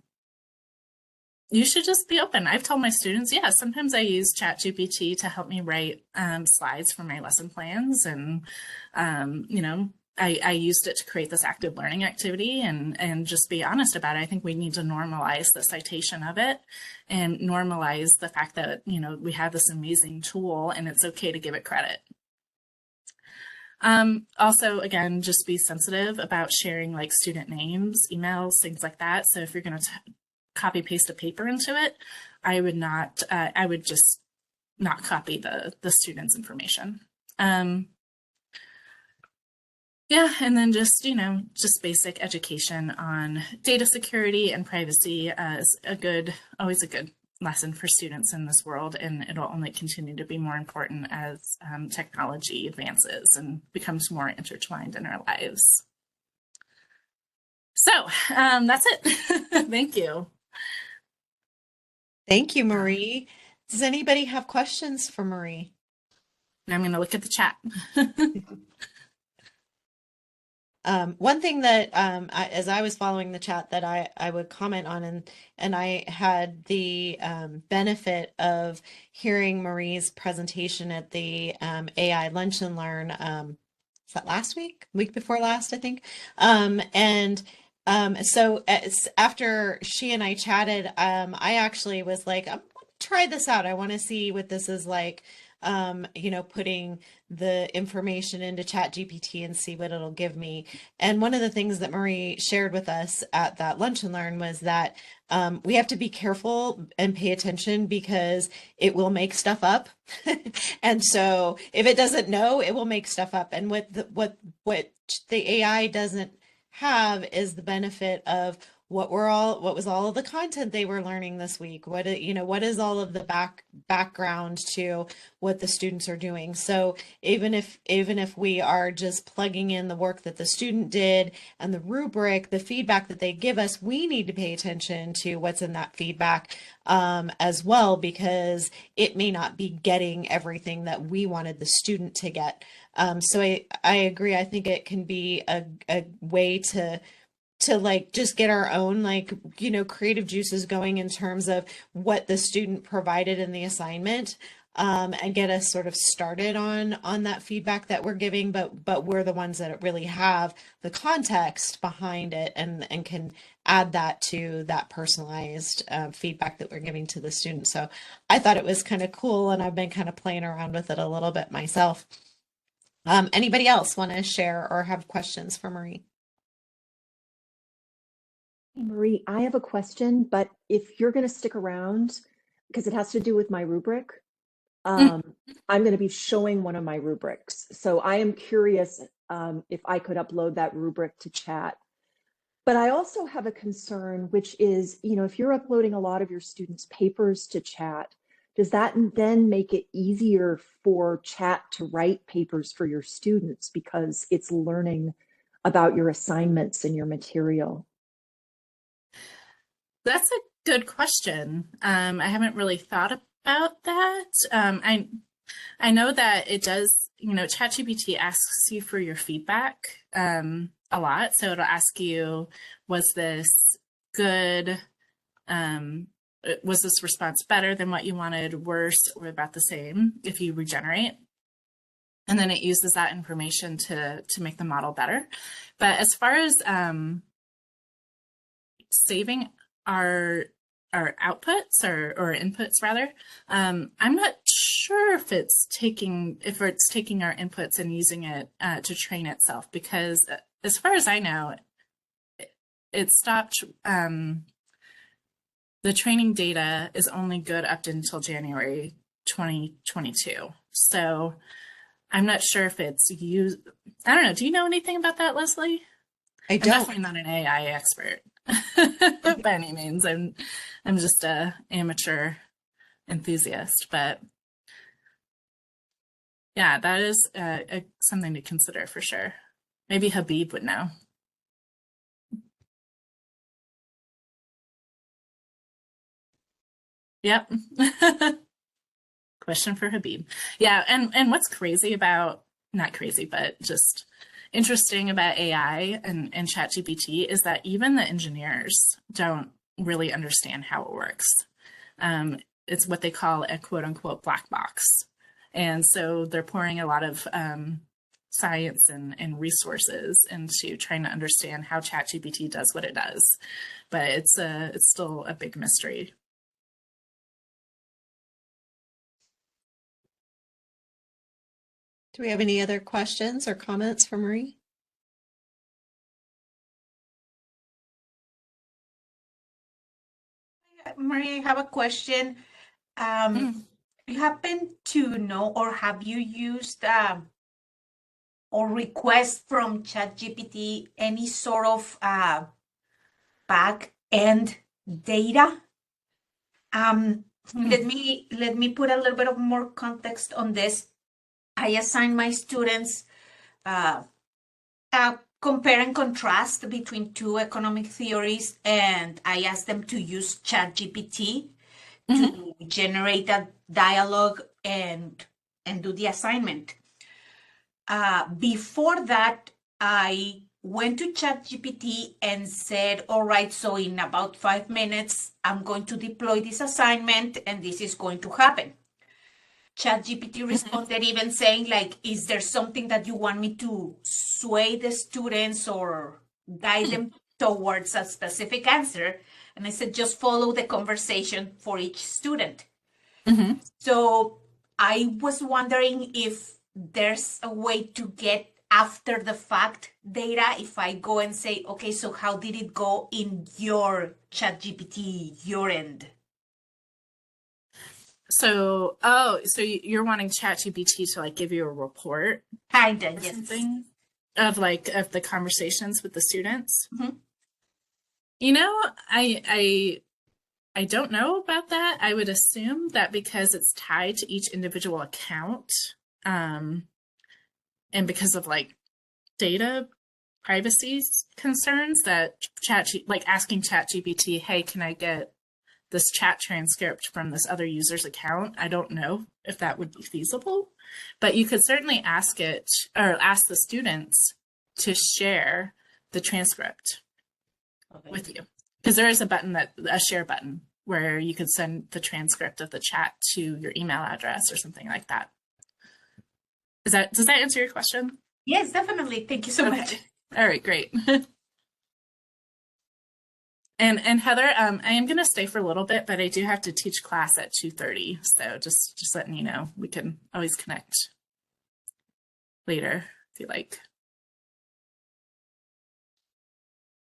you should just be open. I've told my students, yeah, sometimes I use ChatGPT to help me write slides for my lesson plans. And, you know, I used it to create this active learning activity and just be honest about it. I think we need to normalize the citation of it and normalize the fact that, you know, we have this amazing tool and it's okay to give it credit. Also, again, just be sensitive about sharing like student names, emails, things like that. So if you're going to copy paste a paper into it, I would just not copy the student's information. Yeah, and then just, you know, just basic education on data security and privacy is always a good lesson for students in this world, and it'll only continue to be more important as technology advances and becomes more intertwined in our lives. So that's it. Thank you. Thank you, Marie. Does anybody have questions for Marie? I'm going to look at the chat. One thing that as I was following the chat that I would comment on, and I had the benefit of hearing Marie's presentation at the AI Lunch and Learn, is that last week before last, I think. So after she and I chatted, I actually was like, I'm going to try this out. I want to see what this is like. You know, putting the information into ChatGPT and see what it'll give me. And one of the things that Marie shared with us at that Lunch and Learn was that we have to be careful and pay attention because it will make stuff up. And so if it doesn't know, it will make stuff up. And what the AI doesn't have is the benefit of what was all of the content they were learning this week. What is all of the background to what the students are doing. So even if we are just plugging in the work that the student did and the rubric, the feedback that they give us, we need to pay attention to what's in that feedback as well, because it may not be getting everything that we wanted the student to get. So I agree. I think it can be a way to like just get our own creative juices going in terms of what the student provided in the assignment. and get us sort of started on that feedback that we're giving, but we're the ones that really have the context behind it and can add that to that personalized feedback that we're giving to the students. So I thought it was kind of cool, and I've been kind of playing around with it a little bit myself. Anybody else want to share or have questions for Marie? Marie, I have a question, but if you're going to stick around, because it has to do with my rubric, I'm going to be showing one of my rubrics. So I am curious if I could upload that rubric to chat. But I also have a concern, which is, if you're uploading a lot of your students' papers to chat, does that then make it easier for chat to write papers for your students because it's learning about your assignments and your material? That's a good question. I haven't really thought about that. I know that it does, ChatGPT asks you for your feedback a lot. So it'll ask you, was this good? Was this response better than what you wanted, worse, or about the same if you regenerate? And then it uses that information to make the model better. But as far as saving our outputs or inputs rather, I'm not sure if it's taking our inputs and using it to train itself, because as far as I know, it stopped. The training data is only good up until January 2022. So I'm not sure if it's used. I don't know. Do you know anything about that, Leslie? I I'm don't. definitely not an AI expert by any means. I'm just a amateur enthusiast, but yeah, that is something to consider for sure. Maybe Habib would know. Yep. Question for Habib. Yeah, and what's crazy about, not crazy, but just interesting about AI and ChatGPT is that even the engineers don't really understand how it works. It's what they call a quote unquote black box. And so they're pouring a lot of science and resources into trying to understand how ChatGPT does what it does. But it's still a big mystery. Do we have any other questions or comments for Marie? Maria, I have a question. You happen to know, or have you used or request from ChatGPT any sort of back end data? Let me put a little bit of more context on this. I assign my students compare and contrast between two economic theories, and I ask them to use ChatGPT to generate a dialogue and do the assignment. Before that, I went to ChatGPT and said, all right, so in about 5 minutes, I'm going to deploy this assignment and this is going to happen. ChatGPT responded even saying, like, is there something that you want me to sway the students or guide them towards a specific answer? And I said, just follow the conversation for each student. So I was wondering if there's a way to get after the fact data. If I go and say, okay, so how did it go in your ChatGPT, your end? So, so you're wanting ChatGPT to like give you a report Kinda, or yes. something of the conversations with the students? Mhm. You know, I don't know about that. I would assume that because it's tied to each individual account, and because of like data privacy concerns, that asking ChatGPT, hey, can I get this chat transcript from this other user's account? I don't know if that would be feasible, but you could certainly ask it, or ask the students to share the transcript with you, because there is a share button where you could send the transcript of the chat to your email address or something like that. Does that answer your question? Yes, definitely. Thank you so Okay. much. All right, great. And Heather, I am going to stay for a little bit, but I do have to teach class at 2:30. So just letting you know, we can always connect later if you like.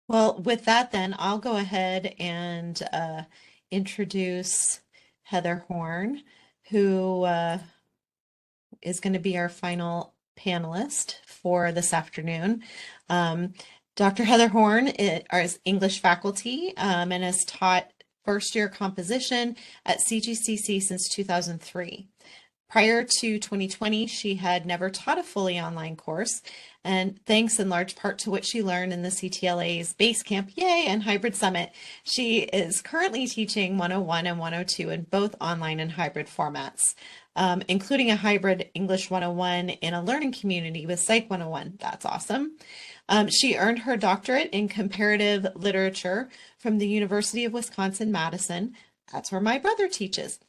Well, with that, then I'll go ahead and introduce Heather Horn, who is going to be our final panelist for this afternoon. Dr. Heather Horn is English faculty and has taught first-year composition at CGCC since 2003. Prior to 2020, she had never taught a fully online course, and thanks in large part to what she learned in the CTLA's Basecamp Yay and Hybrid Summit, she is currently teaching 101 and 102 in both online and hybrid formats, including a hybrid English 101 in a learning community with Psych 101. That's awesome. She earned her doctorate in comparative literature from the University of Wisconsin-Madison. That's where my brother teaches.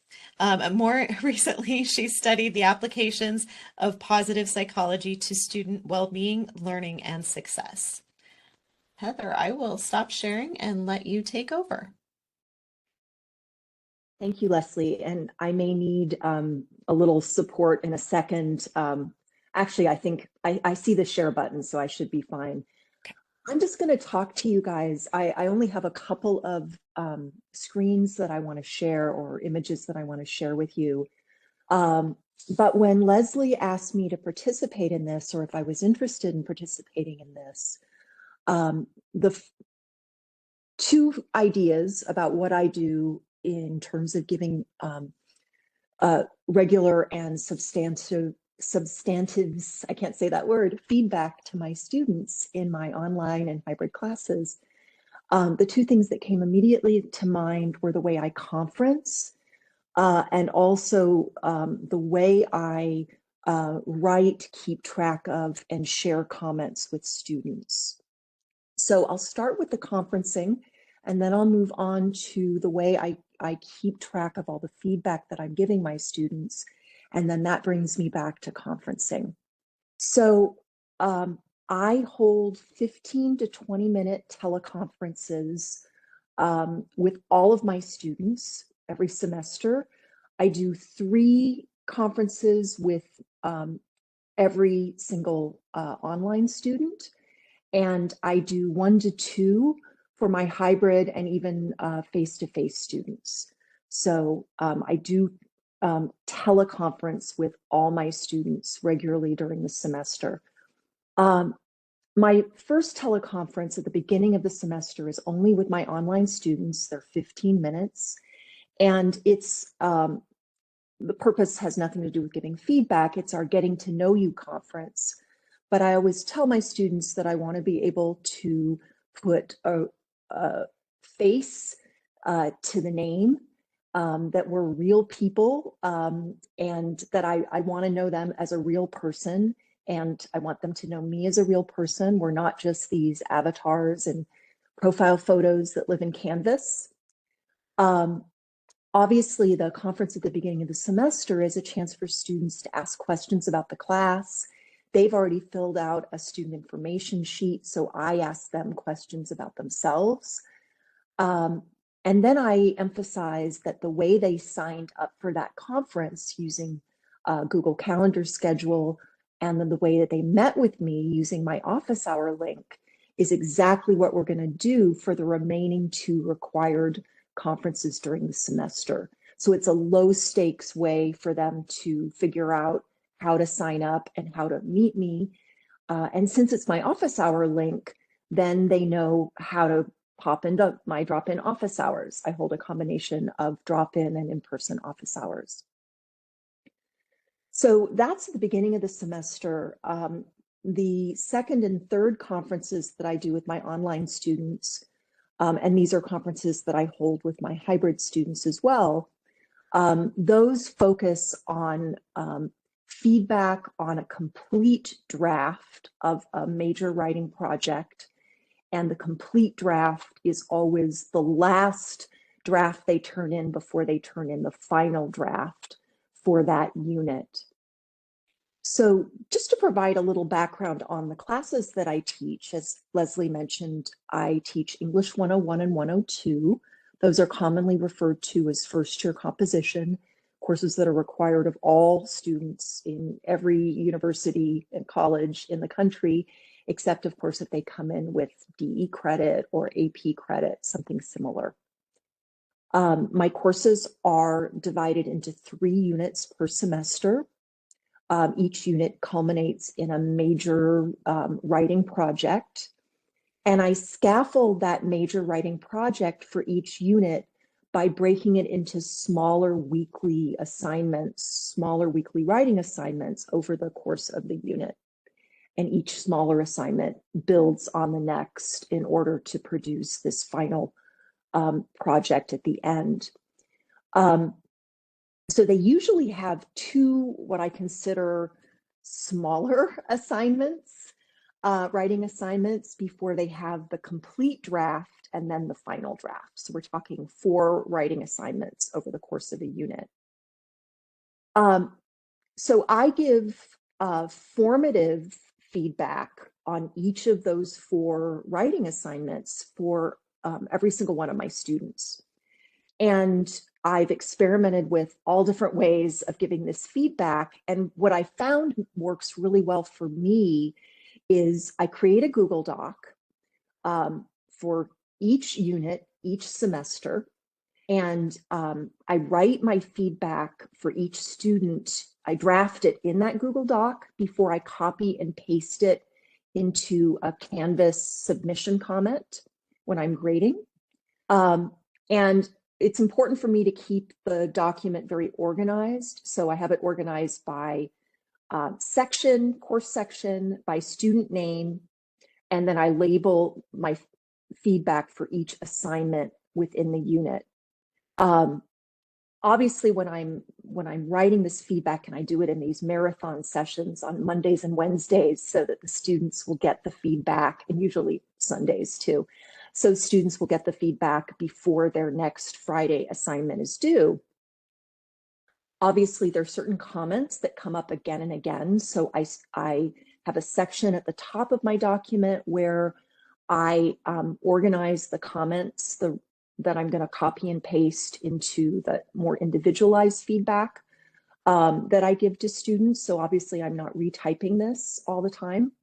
More recently, she studied the applications of positive psychology to student well-being, learning, and success. Heather, I will stop sharing and let you take over. Thank you, Leslie. And I may need a little support in a second. Actually, I think I see the share button, so I should be fine. I'm just going to talk to you guys. I only have a couple of screens that I want to share or images that I want to share with you. But when Leslie asked me to participate in this, or if I was interested in participating in this, the two ideas about what I do in terms of giving regular and substantives, I can't say that word, feedback to my students in my online and hybrid classes. The two things that came immediately to mind were the way I conference and also the way I write, keep track of, and share comments with students. So I'll start with the conferencing, and then I'll move on to the way I keep track of all the feedback that I'm giving my students. And then that brings me back to conferencing. So I hold 15 to 20-minute teleconferences with all of my students every semester. I do 3 conferences with every single online student. And I do 1 to 2 for my hybrid and even face-to-face students. So I do teleconference with all my students regularly during the semester. My first teleconference at the beginning of the semester is only with my online students. They're 15 minutes. And it's the purpose has nothing to do with giving feedback. It's our getting to know you conference. But I always tell my students that I want to be able to put a face to the name, that we're real people, and that I want to know them as a real person, and I want them to know me as a real person. We're not just these avatars and profile photos that live in Canvas. Obviously, the conference at the beginning of the semester is a chance for students to ask questions about the class. They've already filled out a student information sheet, so I ask them questions about themselves. And then I emphasize that the way they signed up for that conference using Google Calendar schedule, and then the way that they met with me using my office hour link is exactly what we're going to do for the remaining 2 required conferences during the semester. So it's a low stakes way for them to figure out how to sign up and how to meet me. And since it's my office hour link, then they know how to pop into my drop-in office hours. I hold a combination of drop-in and in-person office hours. So that's the beginning of the semester. The second and third conferences that I do with my online students, and these are conferences that I hold with my hybrid students as well, those focus on feedback on a complete draft of a major writing project. And the complete draft is always the last draft they turn in before they turn in the final draft for that unit. So just to provide a little background on the classes that I teach, as Leslie mentioned, I teach English 101 and 102. Those are commonly referred to as first-year composition, courses that are required of all students in every university and college in the country, except of course if they come in with DE credit or AP credit, something similar. My courses are divided into 3 units per semester. Each unit culminates in a major writing project. And I scaffold that major writing project for each unit by breaking it into smaller weekly assignments, smaller weekly writing assignments over the course of the unit. And each smaller assignment builds on the next in order to produce this final project at the end. So they usually have 2 what I consider smaller assignments, writing assignments, before they have the complete draft and then the final draft. So we're talking 4 writing assignments over the course of a unit. So I give formative feedback on each of those 4 writing assignments for every single one of my students. And I've experimented with all different ways of giving this feedback. And what I found works really well for me is I create a Google Doc for each unit, each semester. And I write my feedback for each student. I draft it in that Google Doc before I copy and paste it into a Canvas submission comment when I'm grading. And it's important for me to keep the document very organized. So I have it organized by section, course section, by student name, and then I label my feedback for each assignment within the unit. Obviously, when I'm writing this feedback, and I do it in these marathon sessions on Mondays and Wednesdays so that the students will get the feedback, and usually Sundays too. So students will get the feedback before their next Friday assignment is due. Obviously, there are certain comments that come up again and again. So I have a section at the top of my document where I organize the comments that I'm going to copy and paste into the more individualized feedback that I give to students. So obviously, I'm not retyping this all the time.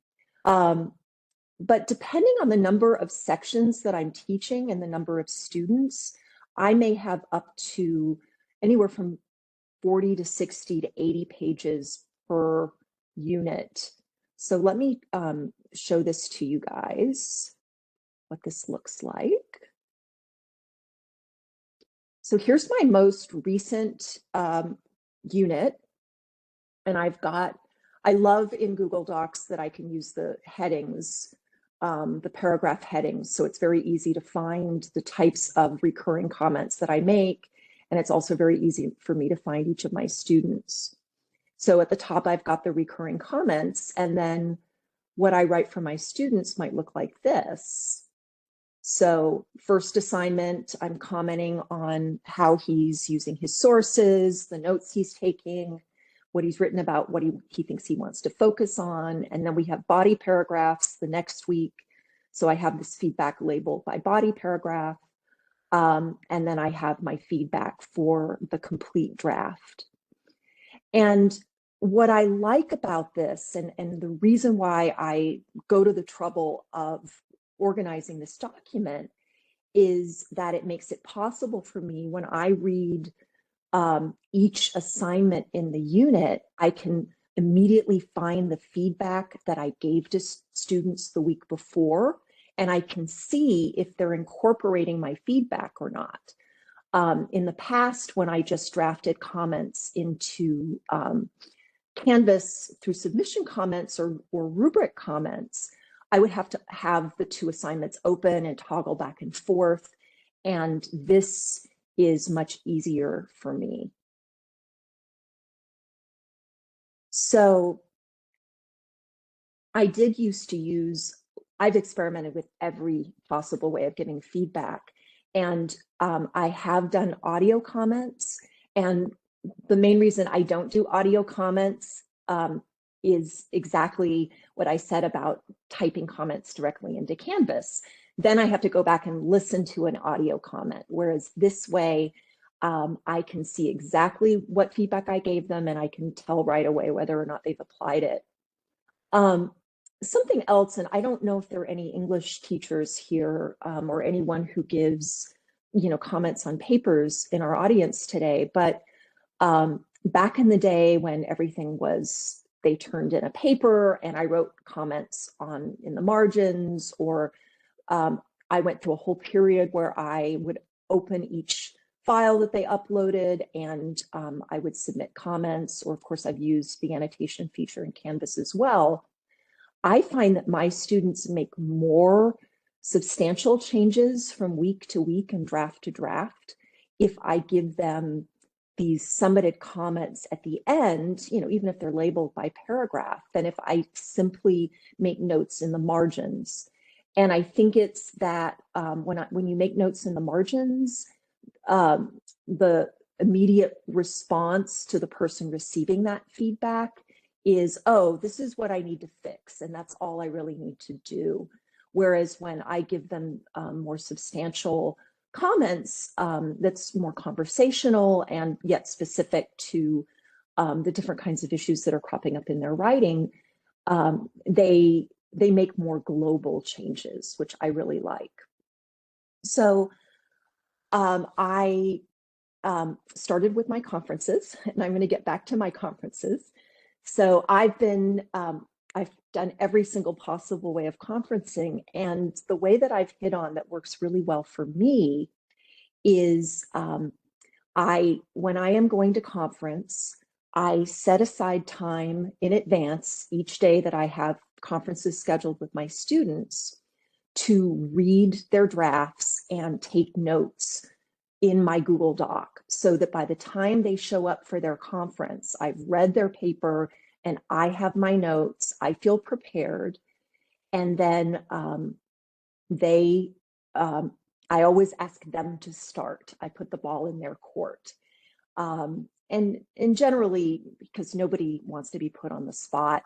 But depending on the number of sections that I'm teaching and the number of students, I may have up to anywhere from 40 to 60 to 80 pages per unit. So let me show this to you guys, what this looks like. So here's my most recent unit. And I love in Google Docs that I can use the headings, the paragraph headings. So it's very easy to find the types of recurring comments that I make. And it's also very easy for me to find each of my students. So at the top, I've got the recurring comments. And then what I write for my students might look like this. So first assignment, I'm commenting on how he's using his sources, the notes he's taking, what he's written about, what he thinks he wants to focus on. And then we have body paragraphs the next week. So I have this feedback labeled by body paragraph. And then I have my feedback for the complete draft. And what I like about this, and the reason why I go to the trouble of organizing this document, is that it makes it possible for me when I read each assignment in the unit, I can immediately find the feedback that I gave to students the week before, and I can see if they're incorporating my feedback or not. In the past, when I just drafted comments into Canvas through submission comments or rubric comments, I would have to have the 2 assignments open and toggle back and forth. And this is much easier for me. So I've experimented with every possible way of giving feedback. And I have done audio comments. And the main reason I don't do audio comments is exactly what I said about typing comments directly into Canvas. Then I have to go back and listen to an audio comment, whereas this way I can see exactly what feedback I gave them, and I can tell right away whether or not they've applied it. Something else, and I don't know if there are any English teachers here or anyone who gives, comments on papers in our audience today, but back in the day when everything was, they turned in a paper and I wrote comments in the margins, or I went through a whole period where I would open each file that they uploaded and I would submit comments, or of course I've used the annotation feature in Canvas as well. I find that my students make more substantial changes from week to week and draft to draft if I give them these submitted comments at the end, even if they're labeled by paragraph, than if I simply make notes in the margins. And I think it's that when you make notes in the margins, the immediate response to the person receiving that feedback is, oh, this is what I need to fix, and that's all I really need to do. Whereas when I give them more substantial comments that's more conversational and yet specific to the different kinds of issues that are cropping up in their writing, they make more global changes, which I really like. So I started with my conferences, and I'm going to get back to my conferences. So I've done every single possible way of conferencing, and the way that I've hit on that works really well for me is when I am going to conference, I set aside time in advance each day that I have conferences scheduled with my students to read their drafts and take notes in my Google Doc, so that by the time they show up for their conference, I've read their paper and I have my notes, I feel prepared. And then I always ask them to start. I put the ball in their court. And generally, because nobody wants to be put on the spot,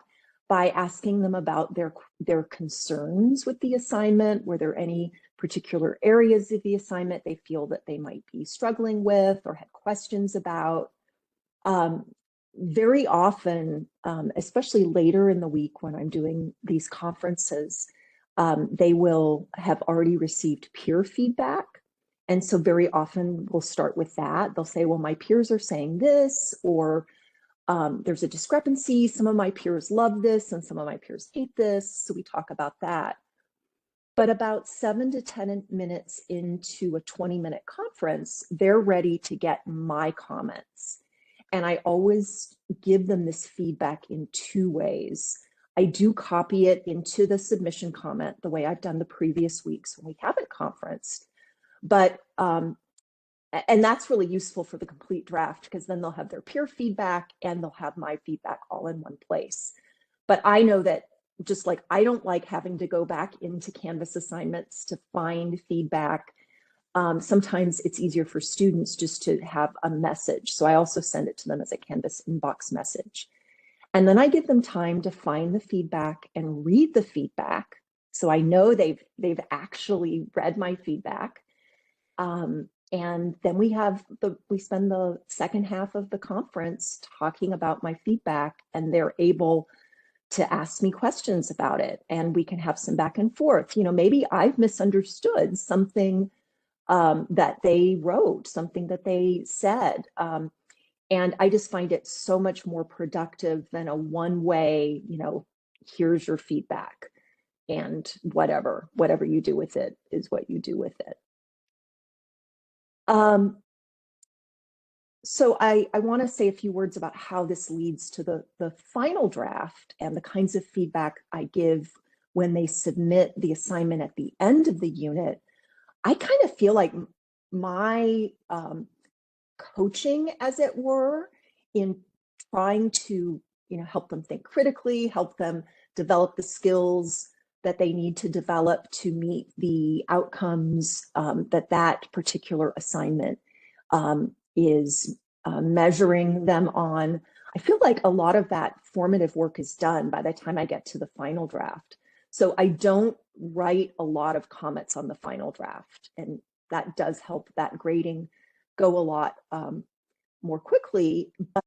by asking them about their concerns with the assignment. Were there any particular areas of the assignment they feel that they might be struggling with or had questions about? Very often, especially later in the week when I'm doing these conferences, they will have already received peer feedback. And so very often we'll start with that. They'll say, well, my peers are saying this, or there's a discrepancy. Some of my peers love this and some of my peers hate this. So we talk about that. But about 7 to 10 minutes into a 20-minute conference, they're ready to get my comments. And I always give them this feedback in two ways. I do copy it into the submission comment the way I've done the previous weeks when we haven't conferenced. But and that's really useful for the complete draft, because then they'll have their peer feedback and they'll have my feedback all in one place. But I know that just like I don't like having to go back into Canvas assignments to find feedback, sometimes it's easier for students just to have a message. So I also send it to them as a Canvas inbox message. And then I give them time to find the feedback and read the feedback. So I know they've actually read my feedback. And then we spend the second half of the conference talking about my feedback, and they're able to ask me questions about it, and we can have some back and forth. Maybe I've misunderstood something that they wrote, something that they said. And I just find it so much more productive than a one-way, here's your feedback, and whatever you do with it is what you do with it. So I want to say a few words about how this leads to the final draft and the kinds of feedback I give when they submit the assignment at the end of the unit. I kind of feel like my coaching, as it were, in trying to help them think critically, help them develop the skills that they need to develop to meet the outcomes that particular assignment is measuring them on. I feel like a lot of that formative work is done by the time I get to the final draft. So I don't write a lot of comments on the final draft, and that does help that grading go a lot more quickly. But